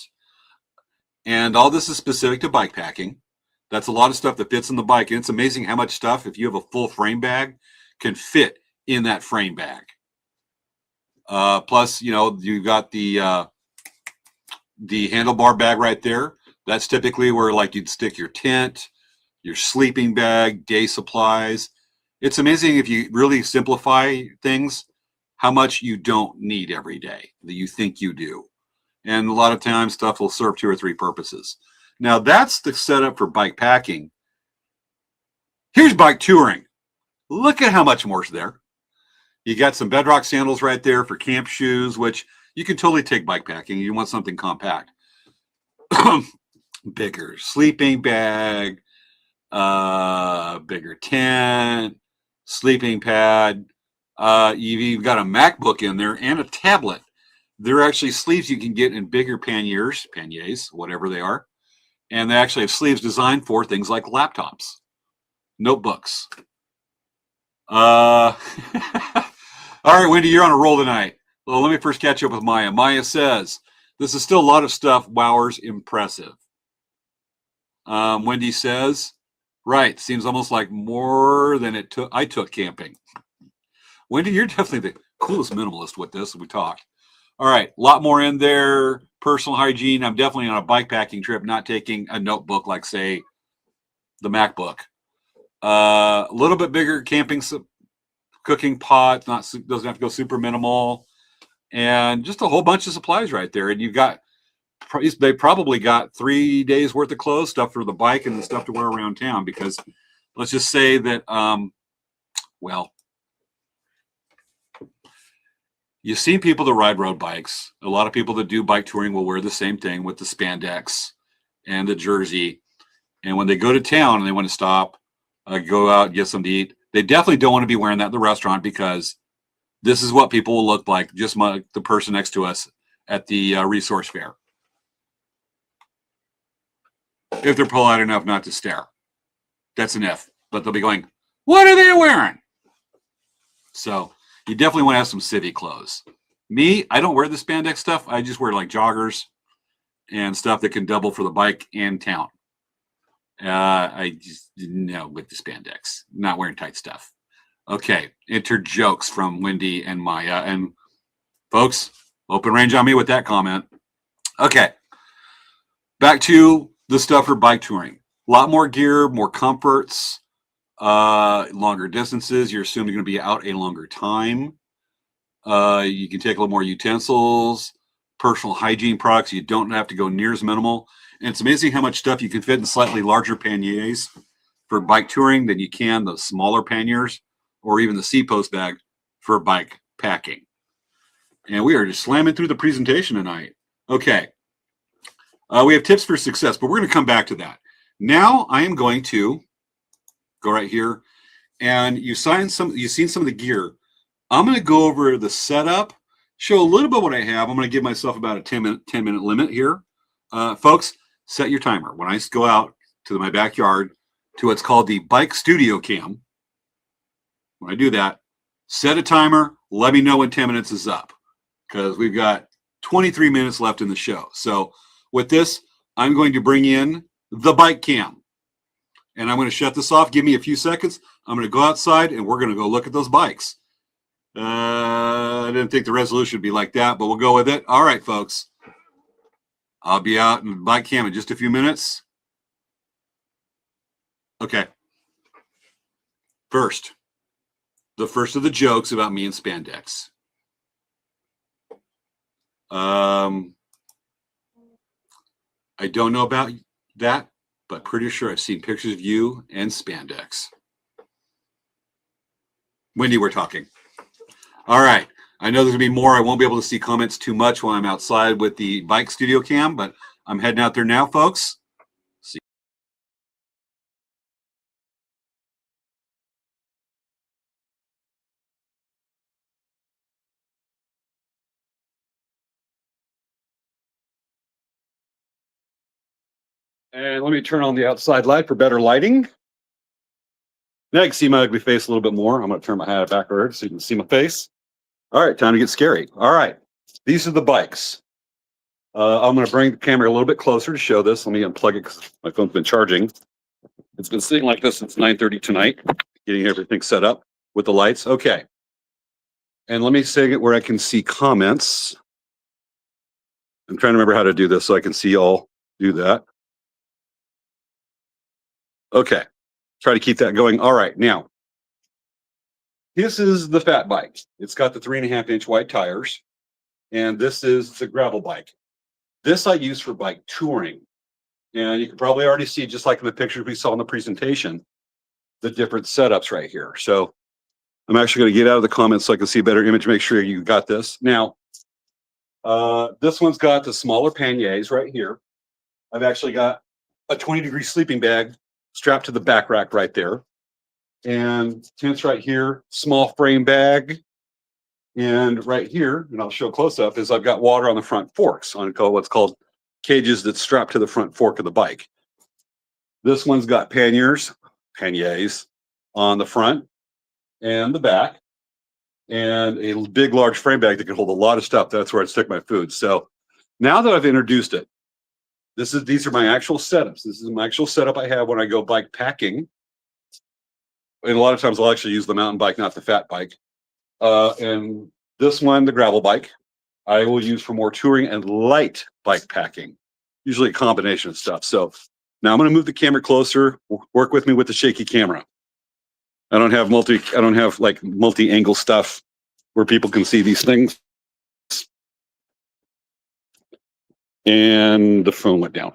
And all this is specific to bike packing. That's a lot of stuff that fits in the bike. And it's amazing how much stuff, if you have a full frame bag, can fit in that frame bag. Plus, you got the handlebar bag right there. That's typically where you'd stick your tent, your sleeping bag, day supplies. It's amazing if you really simplify things, how much you don't need every day that you think you do. And a lot of times stuff will serve 2 or 3 purposes. Now that's the setup for bike packing. Here's bike touring. Look at how much more's there. You got some bedrock sandals right there for camp shoes, which you can totally take bike packing. You want something compact. Bigger sleeping bag, bigger tent, sleeping pad. You've even got a MacBook in there and a tablet. There are actually sleeves you can get in bigger panniers, whatever they are. And they actually have sleeves designed for things like laptops, notebooks. All right, Wendy, you're on a roll tonight. Well, let me first catch up with Maya. Maya says, this is still a lot of stuff. Wowers, impressive. Wendy says, right, seems almost like more than I took camping. Wendy, you're definitely the coolest minimalist with this. We talked. All right, a lot more in there. Personal hygiene. I'm definitely on a bike packing trip, not taking a notebook like, say, the MacBook. A little bit bigger camping cooking pot. Doesn't have to go super minimal. And just a whole bunch of supplies right there. And you've got they probably got 3 days worth of clothes, stuff for the bike and the stuff to wear around town. Because let's just say that, well, you've seen people that ride road bikes. A lot of people that do bike touring will wear the same thing with the spandex and the jersey. And when they go to town and they want to stop, go out, get something to eat, they definitely don't want to be wearing that in the restaurant, because this is what people will look like, just like the person next to us at the resource fair. If they're polite enough not to stare. That's an if. But they'll be going, what are they wearing? So you definitely want to have some city clothes. Me, I don't wear the spandex stuff. I just wear like joggers and stuff that can double for the bike and town. I just didn't know with the spandex. Not wearing tight stuff. Okay, enter jokes from Wendy and Maya. And folks, open range on me with that comment. Okay, back to the stuff for bike touring. A lot more gear, more comforts, longer distances. You're assuming you're going to be out a longer time. You can take a little more utensils, personal hygiene products. You don't have to go near as minimal. And it's amazing how much stuff you can fit in slightly larger panniers for bike touring than you can the smaller panniers or even the C-post bag for bike packing. And we are just slamming through the presentation tonight. Okay. We have tips for success, but we're going to come back to that. Now I am going to go right here, and you've seen some of the gear. I'm going to go over the setup, show a little bit what I have. I'm going to give myself about a 10-minute limit here. Folks, set your timer. When I go out to my backyard to what's called the Bike Studio Cam, when I do that, set a timer. Let me know when 10 minutes is up, because we've got 23 minutes left in the show. So with this, I'm going to bring in the bike cam, and I'm going to shut this off. Give me a few seconds. I'm going to go outside, and we're going to go look at those bikes. I didn't think the resolution would be like that, but we'll go with it. All right, folks. I'll be out in the bike cam in just a few minutes. Okay. First, the first of the jokes about me and spandex. I don't know about that, but pretty sure I've seen pictures of you and spandex. Wendy, we're talking. All right. I know there's going to be more. I won't be able to see comments too much while I'm outside with the Bike Studio Cam, but I'm heading out there now, folks. See. And let me turn on the outside light for better lighting. Now you can see my ugly face a little bit more. I'm going to turn my hat backward so you can see my face. All right, time to get scary. All right, these are the bikes. I'm going to bring the camera a little bit closer to show this. Let me unplug it because my phone's been charging. It's been sitting like this since 9:30 tonight, getting everything set up with the lights. Okay. And let me say it where I can see comments. I'm trying to remember how to do this so I can see all do that. Okay. Try to keep that going. All right. Now, this is the fat bike. It's got the 3.5-inch wide tires. And this is the gravel bike. This I use for bike touring. And you can probably already see, just like in the pictures we saw in the presentation, the different setups right here. So I'm actually going to get out of the comments so I can see a better image, make sure you got this. Now, this one's got the smaller panniers right here. I've actually got a 20-degree sleeping bag strapped to the back rack right there. And tents right here, small frame bag. And right here, and I'll show close up, is I've got water on the front forks on what's called cages that's strapped to the front fork of the bike. This one's got panniers on the front and the back, and a big, large frame bag that can hold a lot of stuff. That's where I stick my food. So now that I've introduced it, these are my actual setups. This is my actual setup I have when I go bike packing. And a lot of times I'll actually use the mountain bike, not the fat bike. And this one, the gravel bike, I will use for more touring and light bike packing, usually a combination of stuff. So now I'm going to move the camera closer. Work with me with the shaky camera. I don't have like multi-angle stuff where people can see these things. And the phone went down.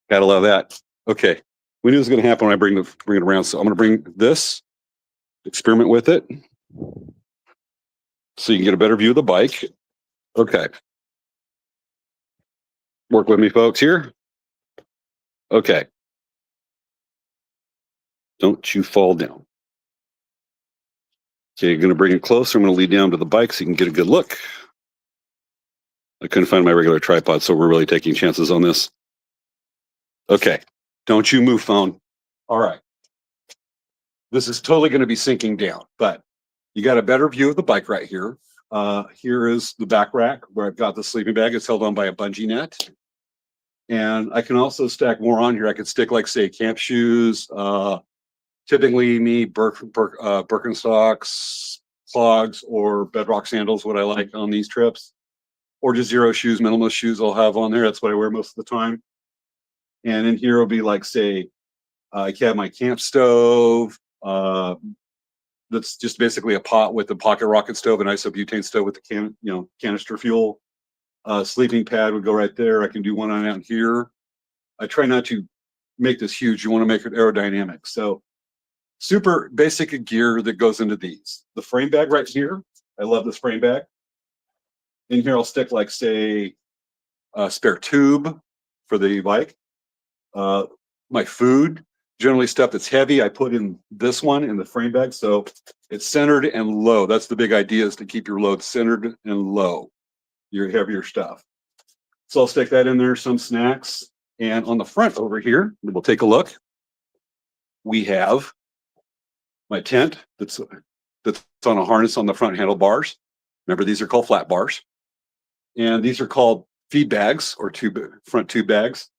Gotta love that. Okay. We knew this was going to happen when I bring it around. So I'm going to bring this, experiment with it, so you can get a better view of the bike. Okay. Work with me, folks, here. Okay. Don't you fall down. Okay, you're going to bring it closer. I'm going to lead down to the bike so you can get a good look. I couldn't find my regular tripod, so we're really taking chances on this. Okay. Don't you move, phone. All right. This is totally going to be sinking down, but you got a better view of the bike right here. Here is the back rack where I've got the sleeping bag. It's held on by a bungee net. And I can also stack more on here. I could stick, like, say, camp shoes, typically me Birkenstocks, clogs, or bedrock sandals, what I like on these trips, or just zero shoes, minimalist shoes I'll have on there. That's what I wear most of the time. And in here will be, like, say, I have my camp stove. That's just basically a pot with a pocket rocket stove, an isobutane stove with the canister fuel. Sleeping pad would go right there. I can do one on out here. I try not to make this huge. You want to make it aerodynamic. So super basic gear that goes into these. The frame bag right here. I love this frame bag. In here, I'll stick, like, say, a spare tube for the bike. My food, generally stuff that's heavy, I put in this one in the frame bag. So it's centered and low. That's the big idea, is to keep your load centered and low, your heavier stuff. So I'll stick that in there, some snacks. And on the front over here, we'll take a look. We have my tent that's on a harness on the front handlebars. Remember, these are called flat bars. And these are called feed bags, or front tube bags.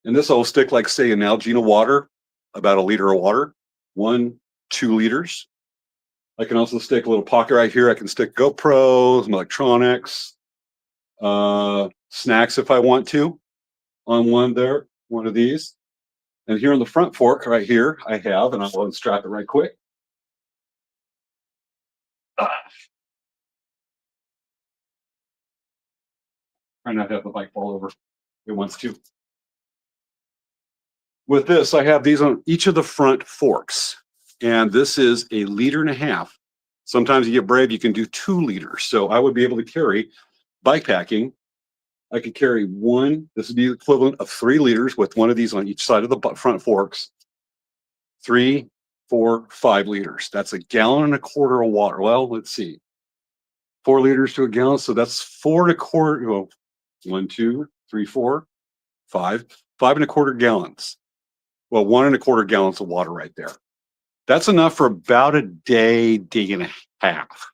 And this will stick, like, say, an Nalgene water, about a liter of water, 1-2 liters. I can also stick a little pocket right here. I can stick GoPros, some electronics, snacks if I want to, on one of these. And here on the front fork right here, I have, and I'll unstrap it right quick. Try not to have the bike fall over. It wants to. With this, I have these on each of the front forks. And this is 1.5 liters. Sometimes you get brave, you can do 2 liters. So I would be able to carry, bikepacking, I could carry one. This would be the equivalent of 3 liters with one of these on each side of the front forks. 3, 4, 5 liters. That's 1.25 gallons of water. Well, let's see. 4 liters to a gallon. So that's 4.25. Well, 1, 2, 3, 4, 5. 5.25 gallons. Well, 1.25 gallons of water right there. That's enough for about a day, day and a half.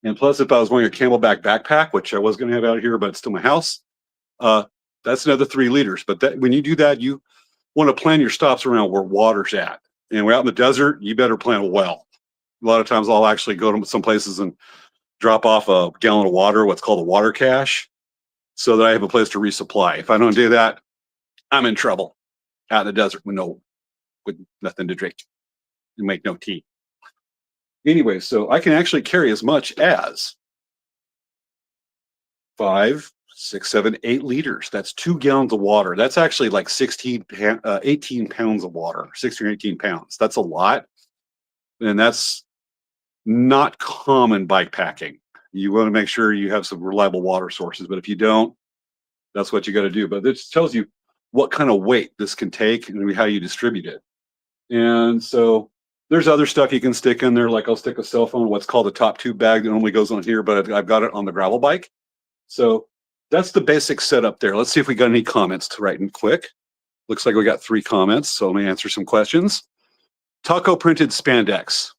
And plus, if I was wearing a Camelback backpack, which I was going to have out here, but it's still my house, that's another 3 liters. But when you do that, you want to plan your stops around where water's at. And we're out in the desert, you better plan well. A lot of times I'll actually go to some places and drop off a gallon of water, what's called a water cache, so that I have a place to resupply. If I don't do that, I'm in trouble out in the desert with nothing to drink and make no tea. Anyway, so I can actually carry as much as 5, 6, 7, 8 liters. That's 2 gallons of water. That's actually like 18 pounds of water, 16 or 18 pounds. That's a lot. And that's not common bike packing. You want to make sure you have some reliable water sources. But if you don't, that's what you got to do. But this tells you what kind of weight this can take and how you distribute it. And so there's other stuff you can stick in there. Like I'll stick a cell phone, what's called a top tube bag, that normally goes on here, but I've got it on the gravel bike. So that's the basic setup there. Let's see if we got any comments to write in quick. Looks like we got 3 comments. So let me answer some questions. Taco printed spandex.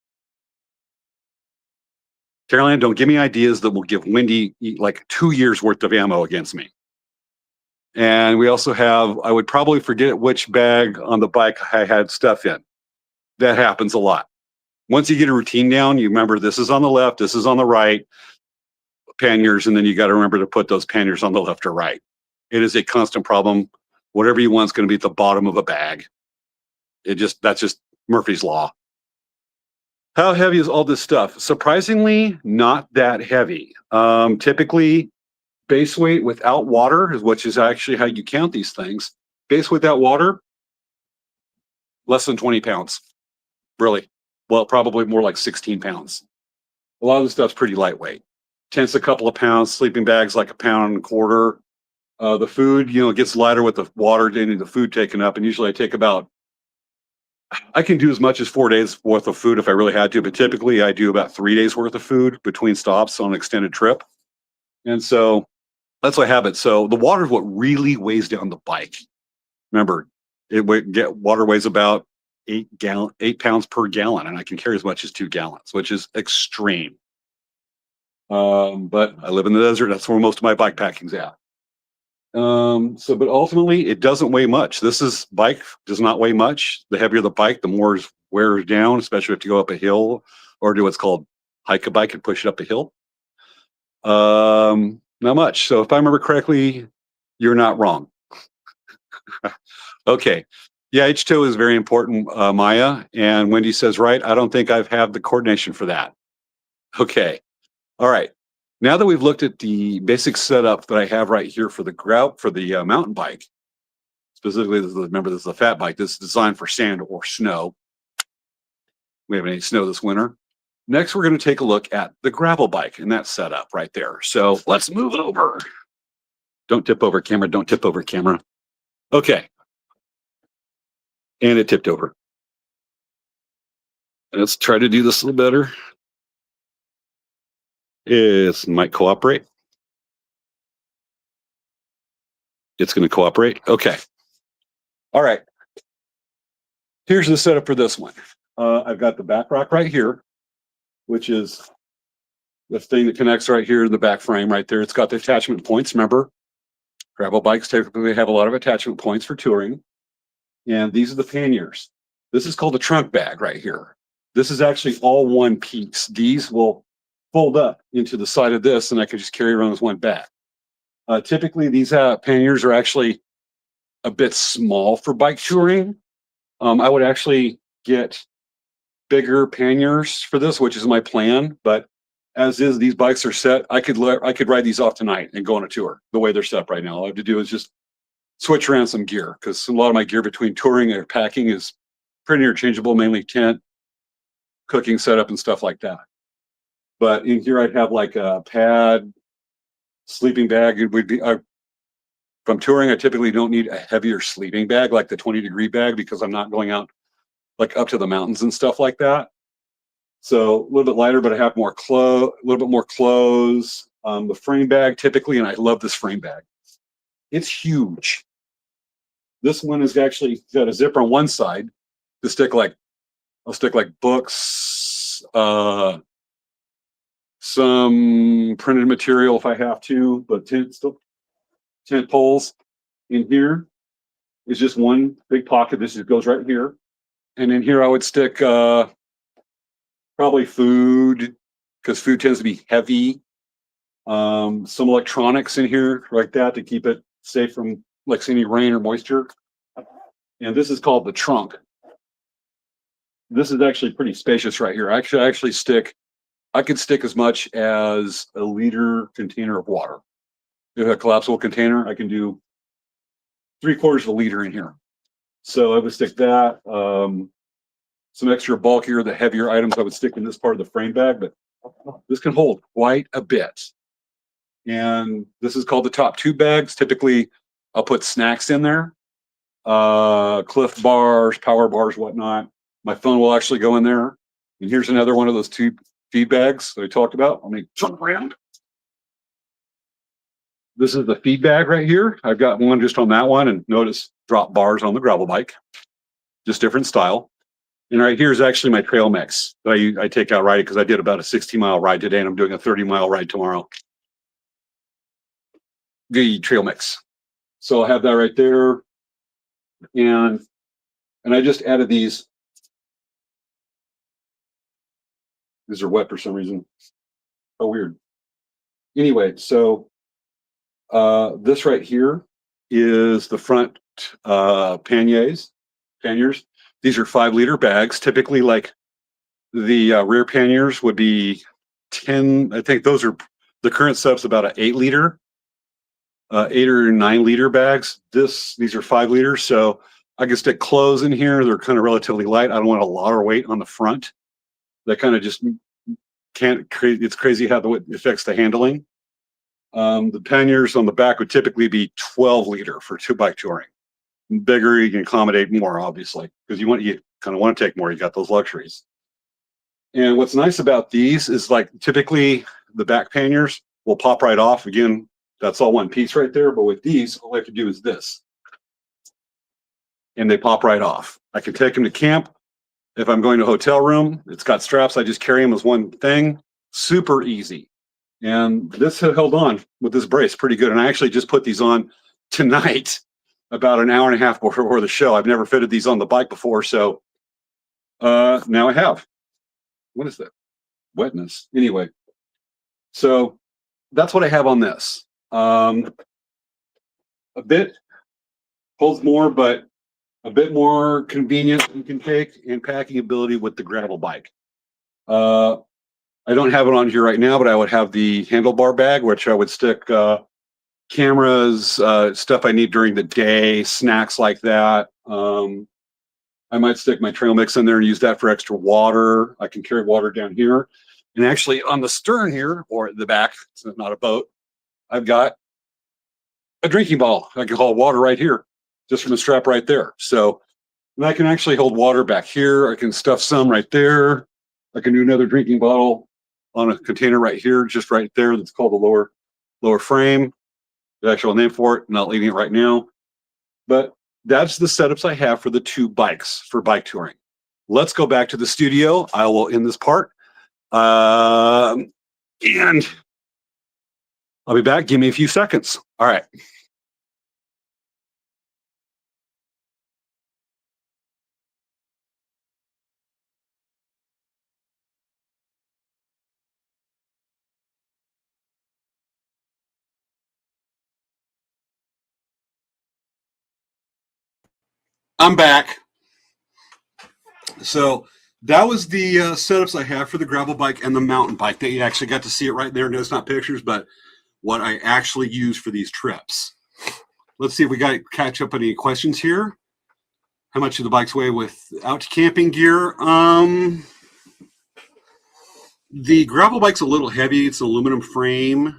Caroline, don't give me ideas that will give Wendy like 2 years worth of ammo against me. And we also have, I would probably forget which bag on the bike I had stuff in. That happens a lot. Once you get a routine down, you remember this is on the left, this is on the right, panniers, and then you got to remember to put those panniers on the left or right. It is a constant problem. Whatever you want is going to be at the bottom of a bag. That's just Murphy's Law. How heavy is all this stuff? Surprisingly, not that heavy. Typically, base weight without water, which is actually how you count these things. Base without water, less than 20 pounds. Really. Well, probably more like 16 pounds. A lot of the stuff's pretty lightweight. Tents a couple of pounds, sleeping bags like a pound and a quarter. The food, it gets lighter with the water and the food taken up. And usually I can do as much as 4 days worth of food if I really had to, but typically I do about 3 days worth of food between stops on an extended trip. And so that's what I have it. So the water is what really weighs down the bike. Remember, water weighs about 8 pounds per gallon, and I can carry as much as 2 gallons, which is extreme. But I live in the desert. That's where most of my bike packing's at. But ultimately it doesn't weigh much. Bike does not weigh much. The heavier the bike, the more it wears down, especially if you go up a hill or do what's called hike a bike and push it up a hill. Not much. So if I remember correctly, you're not wrong. Okay. Yeah, H2O is very important, Maya. And Wendy says, right, I don't think I've had the coordination for that. Okay. All right. Now that we've looked at the basic setup that I have right here for the mountain bike, specifically, remember this is a fat bike. This is designed for sand or snow. We haven't any snow this winter. Next, we're going to take a look at the gravel bike and that setup right there. So let's move over. Don't tip over, camera. Don't tip over, camera. Okay. And it tipped over. Let's try to do this a little better. It might cooperate. It's going to cooperate. Okay. All right. Here's the setup for this one. I've got the back rack right here, which is the thing that connects right here to the back frame right there. It's got the attachment points. Remember, gravel bikes typically have a lot of attachment points for touring. And these are the panniers. This is called a trunk bag right here. This is actually all one piece. These will fold up into the side of this, and I can just carry around as one bag. Typically, these panniers are actually a bit small for bike touring. I would actually get bigger panniers for this, which is my plan. But as is, these bikes are set. I could ride these off tonight and go on a tour the way they're set up right now. All I have to do is just switch around some gear, because a lot of my gear between touring and packing is pretty interchangeable, mainly tent, cooking setup, and stuff like that. But in here, I'd have like a pad, sleeping bag. It would be if I'm touring, I typically don't need a heavier sleeping bag like the 20-degree bag, because I'm not going out like up to the mountains and stuff like that. So a little bit lighter, but I have a little bit more clothes. The frame bag typically, and I love this frame bag. It's huge. This one is actually got a zipper on one side to stick I'll stick books, some printed material if I have to, but tent poles. In here is just one big pocket. This just goes right here. And in here I would stick probably food, because food tends to be heavy. Some electronics in here like that to keep it safe from any rain or moisture. And this is called the trunk. This is actually pretty spacious right here. I could stick as much as a liter container of water. If a collapsible container, I can do 3/4 of a liter in here. So I would stick that. Some extra bulkier, the heavier items I would stick in this part of the frame bag, but this can hold quite a bit. And this is called the top two bags. Typically, I'll put snacks in there, Cliff bars, power bars, whatnot. My phone will actually go in there. And here's another one of those two feed bags that I talked about. Let me turn around. This is the feed bag right here. I've got one just on that one, and notice drop bars on the gravel bike, just different style. And right here is actually my trail mix that I take out riding, because I did about a 60-mile ride today, and I'm doing a 30-mile ride tomorrow. The trail mix. So I'll have that right there. And I just added these. These are wet for some reason. Oh, weird. Anyway, so this right here is the front panniers. These are 5-liter bags. Typically, like the rear panniers would be 10. I think those are the current setup's about an 8-liter. 8 or 9 liter bags. These are 5 liters, so I can stick clothes in here. They're kind of relatively light. I don't want a lot of weight on the front. That kind of just can't. It's crazy how it affects the handling. The panniers on the back would typically be 12 liter for bike touring. Bigger, you can accommodate more, obviously, because you kind of want to take more. You got those luxuries. And what's nice about these is like typically the back panniers will pop right off. Again, that's all one piece right there. But with these, all I have to do is this, and they pop right off. I can take them to camp. If I'm going to a hotel room, it's got straps. I just carry them as one thing. Super easy. And this held on with this brace pretty good. And I actually just put these on tonight, about an hour and a half before the show. I've never fitted these on the bike before, so now I have. What is that? Wetness. Anyway, so that's what I have on this. A bit holds more, but a bit more convenient you can take and packing ability with the gravel bike. I don't have it on here right now, but I would have the handlebar bag, which I would stick cameras, stuff I need during the day, snacks like that. I might stick my trail mix in there and use that for extra water. I can carry water down here. And actually on the stern here, or at the back, it's not a boat, I've got a drinking bottle. I can haul water right here, just from the strap right there. So, and I can actually hold water back here. I can stuff some right there. I can do another drinking bottle on a container right here, just right there. That's called the lower frame. The actual name for it, not leaving it right now. But that's the setups I have for the 2 bikes for bike touring. Let's go back to the studio. I will end this part. And I'll be back. Give me a few seconds. All right. I'm back. So that was the setups I have for the gravel bike and the mountain bike. That you actually got to see it right there. No, it's not pictures, but what I actually use for these trips. Let's see if we got to catch up any questions here. How much do the bikes weigh without camping gear? The gravel bike's a little heavy. It's an aluminum frame.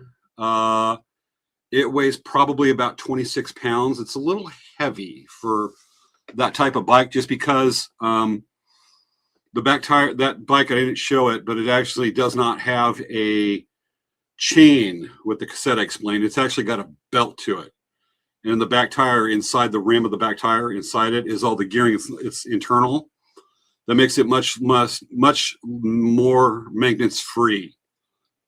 It weighs probably about 26 pounds. It's a little heavy for that type of bike, just because the back tire, that bike, I didn't show it, but it actually does not have a chain with the cassette I explained. It's actually got a belt to it. And the back tire, inside the rim of the back tire, inside it is all the gearing. It's internal. That makes it much more maintenance free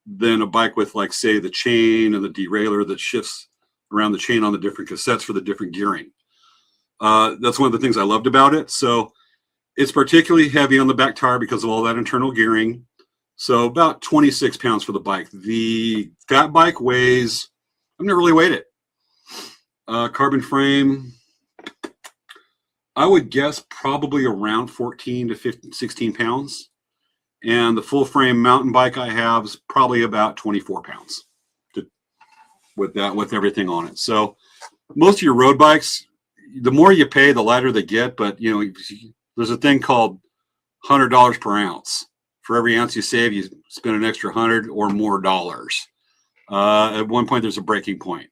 than a bike with, like, say, the chain and the derailleur that shifts around the chain on the different cassettes for the different gearing. That's one of the things I loved about it. So it's particularly heavy on the back tire because of all that internal gearing. So about 26 pounds for the bike. The fat bike weighs, I've never really weighed it. Carbon frame, I would guess probably around 14 to 15, 16 pounds. And the full frame mountain bike I have is probably about 24 pounds with everything on it. So most of your road bikes, the more you pay, the lighter they get. But, you know, there's a thing called $100 per ounce. For every ounce you save, you spend an extra 100 or more dollars. At one point, there's a breaking point.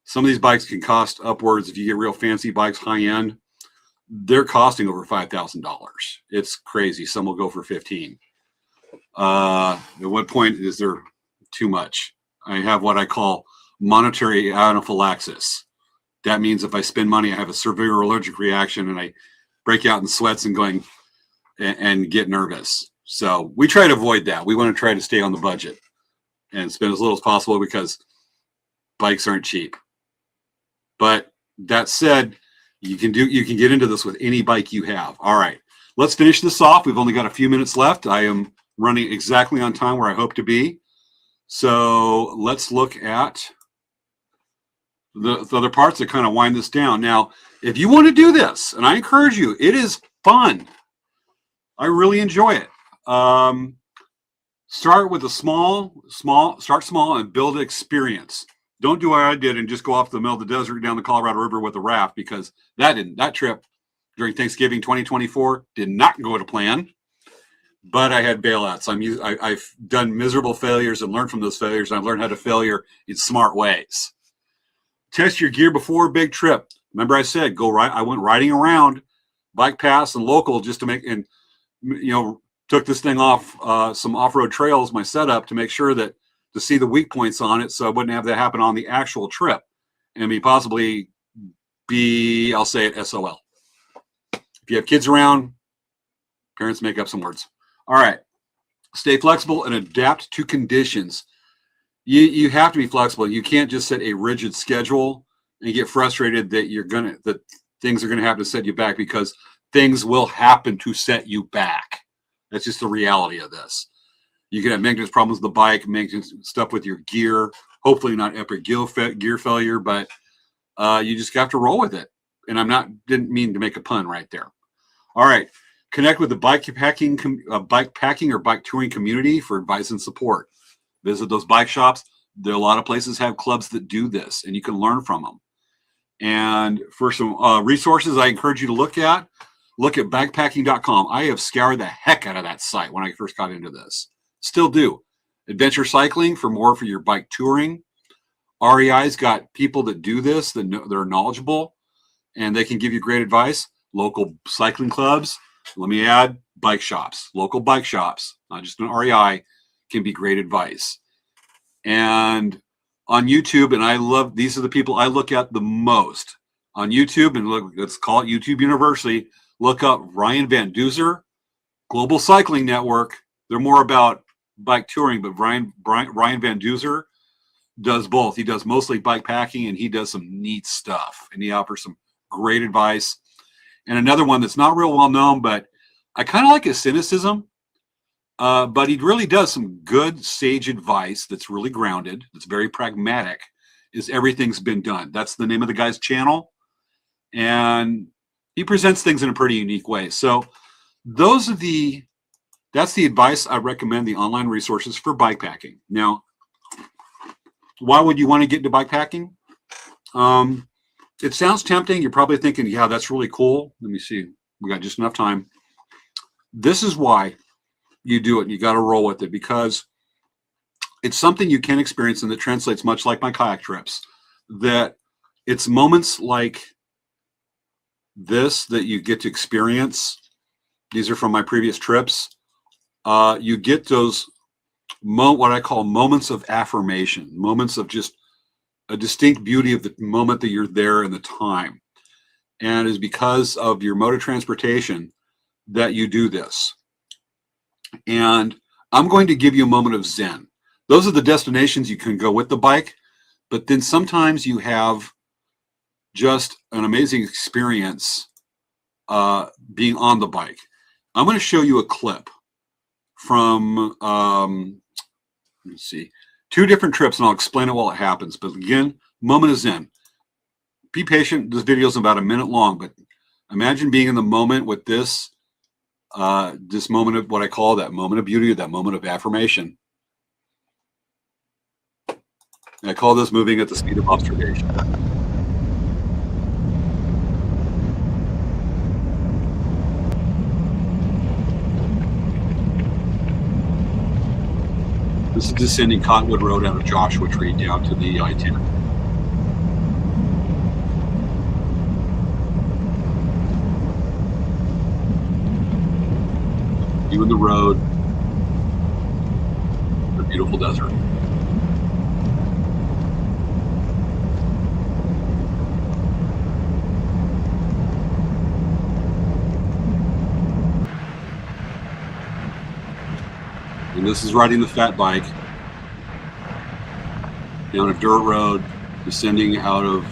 Some of these bikes can cost upwards, if you get real fancy bikes, high end, they're costing over $5,000. It's crazy. Some will go for 15. At what point is there too much? I have what I call monetary anaphylaxis. That means if I spend money, I have a severe allergic reaction and I break out in sweats and going and get nervous. So we try to avoid that. We want to try to stay on the budget and spend as little as possible because bikes aren't cheap. But that said, you can get into this with any bike you have. All right, let's finish this off. We've only got a few minutes left. I am running exactly on time where I hope to be. So let's look at the other parts that kind of wind this down. Now, if you want to do this, and I encourage you, it is fun. I really enjoy it. Start with a start small and build experience. Don't do what I did and just go off the middle of the desert down the Colorado River with a raft, because that trip during Thanksgiving 2024 did not go to plan. But I had bailouts. I've done miserable failures and learned from those failures. And I've learned how to failure in smart ways. Test your gear before a big trip. Remember, I said go right. I went riding around bike paths and local just to make, and took this thing off some off-road trails, my setup, to make sure that to see the weak points on it, so I wouldn't have that happen on the actual trip and I'll say it, SOL. If you have kids around, parents make up some words. All right. Stay flexible and adapt to conditions. You have to be flexible. You can't just set a rigid schedule and get frustrated that things are gonna happen to set you back, because things will happen to set you back. That's just the reality of this. You can have maintenance problems with the bike, maintenance stuff with your gear. Hopefully not epic gear failure, but you just have to roll with it. And didn't mean to make a pun right there. All right. Connect with the bikepacking or bike touring community for advice and support. Visit those bike shops. There are a lot of places have clubs that do this, and you can learn from them. And for some resources I encourage you to look at bikepacking.com. I have scoured the heck out of that site when I first got into this. Still do. Adventure cycling for your bike touring. REI's got people that do this, they're knowledgeable, and they can give you great advice. Local cycling clubs. Let me add bike shops. Local bike shops, not just an REI, can be great advice. And on YouTube, and these are the people I look at the most on YouTube, and let's call it YouTube University. Look up Ryan Van Duzer, Global Cycling Network. They're more about bike touring, but Ryan Van Duzer does both. He does mostly bike packing, and he does some neat stuff, and he offers some great advice. And another one that's not real well known, but I kind of like his cynicism, but he really does some good sage advice that's really grounded, that's very pragmatic, is Everything's Been Done. That's the name of the guy's channel, and he presents things in a pretty unique way. So that's the advice I recommend, the online resources for bike packing. Now, why would you want to get into bike packing? It sounds tempting. You're probably thinking, yeah, that's really cool. Let me see. We got just enough time. This is why you do it, and you got to roll with it, because it's something you can experience, and that translates much like my kayak trips, that it's moments like this that you get to experience. These are from my previous trips. You get those what I call moments of affirmation, moments of just a distinct beauty of the moment that you're there and the time. And it's because of your mode of transportation that you do this. And I'm going to give you a moment of Zen. Those are the destinations you can go with the bike, but then sometimes you have just an amazing experience being on the bike. I'm going to show you a clip from, let's see, 2 different trips, and I'll explain it while it happens. But again, moment of Zen. Be patient. This video is about a minute long, but imagine being in the moment with this moment of what I call that moment of beauty, that moment of affirmation. And I call this moving at the speed of observation. This is descending Cottonwood Road out of Joshua Tree down to the I-10. You in the road, the beautiful desert. And this is riding the fat bike down a dirt road, descending out of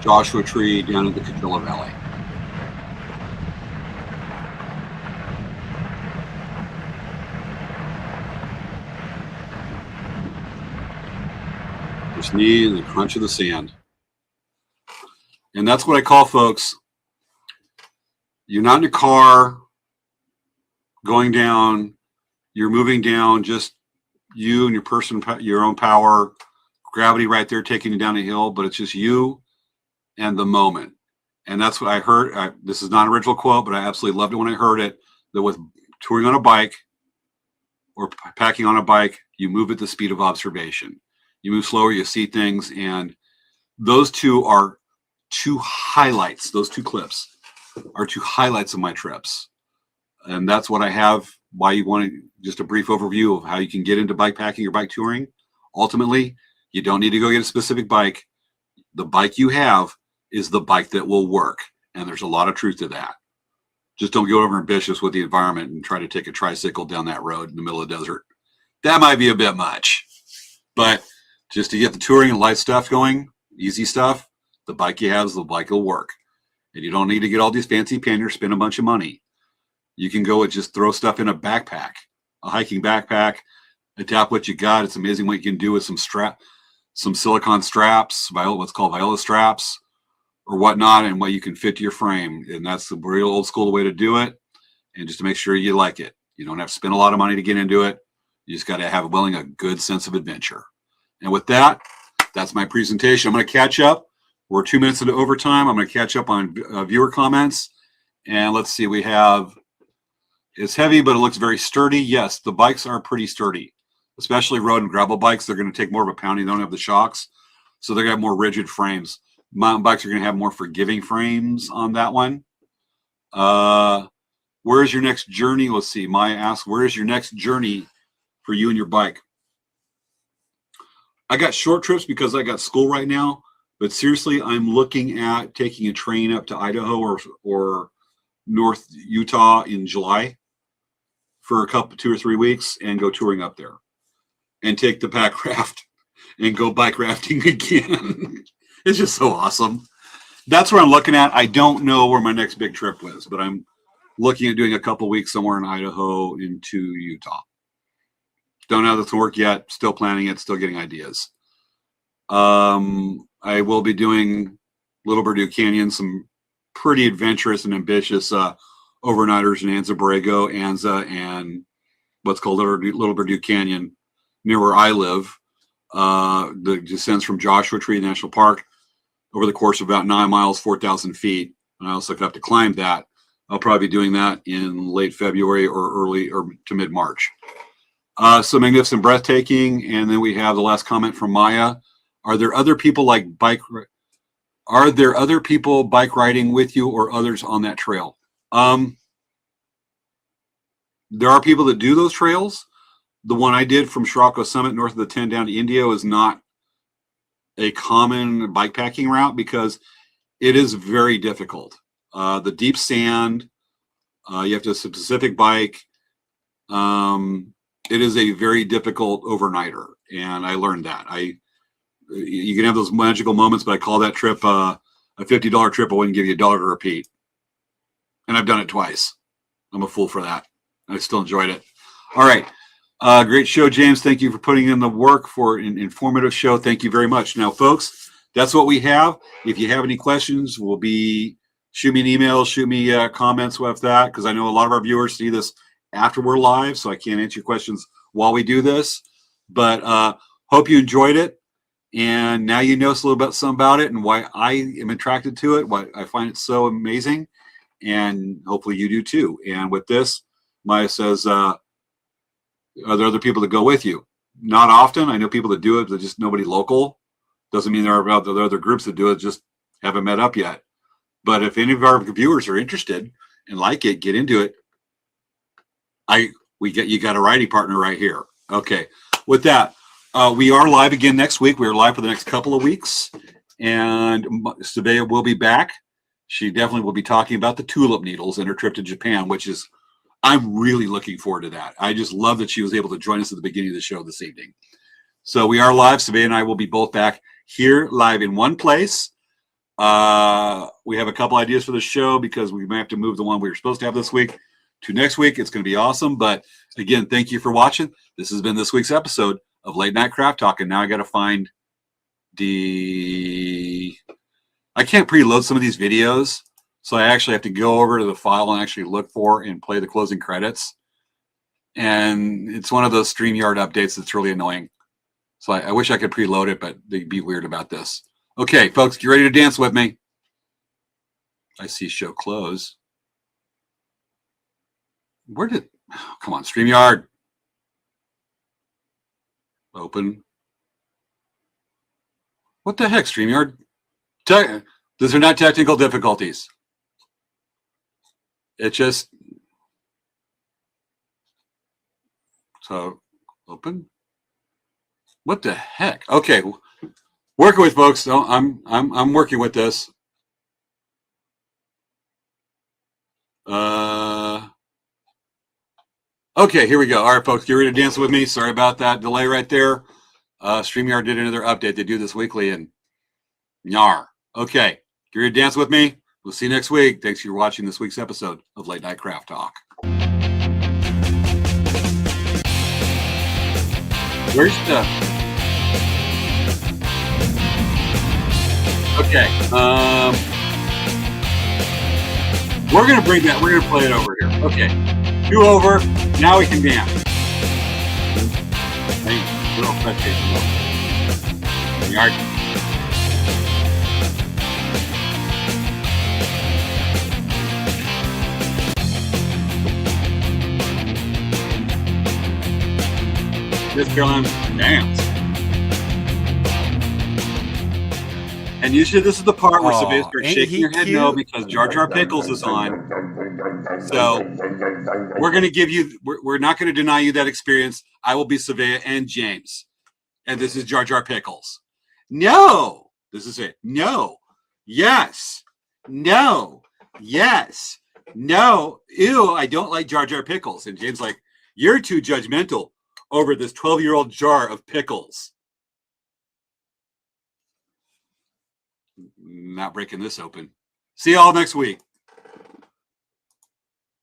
Joshua Tree down into the Coachella Valley. Just knee and the crunch of the sand. And that's what I call, folks, you're not in a car going down, you're moving down just you and your own power, gravity right there taking you down a hill, but it's just you and the moment. And that's what I heard. This is not an original quote, but I absolutely loved it when I heard it, that with touring on a bike or packing on a bike, you move at the speed of observation. You move slower, you see things. And those two are two highlights. Those two clips are two highlights of my trips. And that's what I have. Why you want just a brief overview of how you can get into bike packing or bike touring. Ultimately, you don't need to go get a specific bike. The bike you have is the bike that will work. And there's a lot of truth to that. Just don't go over ambitious with the environment and try to take a tricycle down that road in the middle of the desert. That might be a bit much. But just to get the touring and light stuff going, easy stuff, the bike you have is the bike will work. And you don't need to get all these fancy panniers, spend a bunch of money. You can go and just throw stuff in a backpack, a hiking backpack, adapt what you got. It's amazing what you can do with some silicone straps, what's called viola straps or whatnot, and what you can fit to your frame. And that's the real old school way to do it. And just to make sure you like it. You don't have to spend a lot of money to get into it. You just got to have a good sense of adventure. And with that, that's my presentation. I'm going to catch up. We're 2 minutes into overtime. I'm going to catch up on viewer comments. And let's see, we have, it's heavy, but it looks very sturdy. Yes, the bikes are pretty sturdy, especially road and gravel bikes. They're going to take more of a pounding. They don't have the shocks. So they got more rigid frames. Mountain bikes are going to have more forgiving frames on that one. Where is your next journey? Let's see. Maya asks, where is your next journey for you and your bike? I got short trips because I got school right now. But seriously, I'm looking at taking a train up to Idaho or North Utah in July for 2 or 3 weeks and go touring up there and take the pack raft and go bike rafting again. It's just so awesome. That's where I'm looking at. I don't know where my next big trip was, but I'm looking at doing a couple weeks somewhere in Idaho into Utah. Don't know how this will work yet. Still planning it. Still getting ideas. I will be doing Little Purdue Canyon, some pretty adventurous and ambitious overnighters in Anza Borrego, Anza, and what's called Little Purdue Canyon near where I live. The descents from Joshua Tree National Park over the course of about 9 miles, 4,000 feet. And I also have to climb that. I'll probably be doing that in late February or early or to mid-March. So magnificent, breathtaking. And then we have the last comment from Maya. Are there other people bike riding with you or others on that trail? There are people that do those trails. The one I did from Scirocco Summit north of the 10 down to Indio is not a common bikepacking route because it is very difficult. The deep sand, you have to have a specific bike. It is a very difficult overnighter, and I learned that. You can have those magical moments, but I call that trip a $50 trip. I wouldn't give you $1 to repeat. And I've done it twice. I'm a fool for that. I still enjoyed it. All right. Great show, James. Thank you for putting in the work for an informative show. Thank you very much. Now, folks, that's what we have. If you have any questions, shoot me an email, shoot me comments with that, because I know a lot of our viewers see this after we're live, so I can't answer your questions while we do this. But hope you enjoyed it. And now you know a little bit something about it and why I am attracted to it, why I find it so amazing. And hopefully you do too. And with this, Maya says, are there other people that go with you? Not often. I know people that do it, but just nobody local. Doesn't mean there are other groups that do it, just haven't met up yet. But if any of our viewers are interested and like it, get into it. You got a riding partner right here. Okay. With that, we are live again next week. We are live for the next couple of weeks. And Sabea will be back. She definitely will be talking about the tulip needles and her trip to Japan, I'm really looking forward to that. I just love that she was able to join us at the beginning of the show this evening. So we are live. Sabea and I will be both back here live in one place. We have a couple ideas for the show because we might have to move the one we were supposed to have this week to next week. It's going to be awesome. But again, thank you for watching. This has been this week's episode of Late Night Craft Talk. And now I got to find I can't preload some of these videos. So I actually have to go over to the file and actually look for and play the closing credits. and it's one of those StreamYard updates that's really annoying. So I wish I could preload it, but they'd be weird about this. Okay, folks, you ready to dance with me? I see show close. Where did, oh, come on, StreamYard. Open. What the heck, StreamYard? These are not technical difficulties. It just, so open. What the heck? Okay, working with folks. So I'm working with this. Okay, here we go. All right, folks, get ready to dance with me. Sorry about that delay right there. StreamYard did another update. They do this weekly, and yar. Okay, get ready to dance with me. We'll see you next week. Thanks for watching this week's episode of Late Night Craft Talk. Where's the... Okay. We're going to bring that. We're going to play it over here. Okay. 2 over. Now we can dance. Hey, little frustrating. Yard. Miss Caroline, dance. And usually this is the part where Savannah starts shaking her head no because Jar Jar Pickles is on. So we're going to give you, we're not going to deny you that experience. I will be Savannah and James. And this is Jar Jar Pickles. No. This is it. No. Yes. No. Yes. No. Ew, I don't like Jar Jar Pickles. And James like, you're too judgmental over this 12-year-old jar of pickles. Not breaking this open. See you all next week.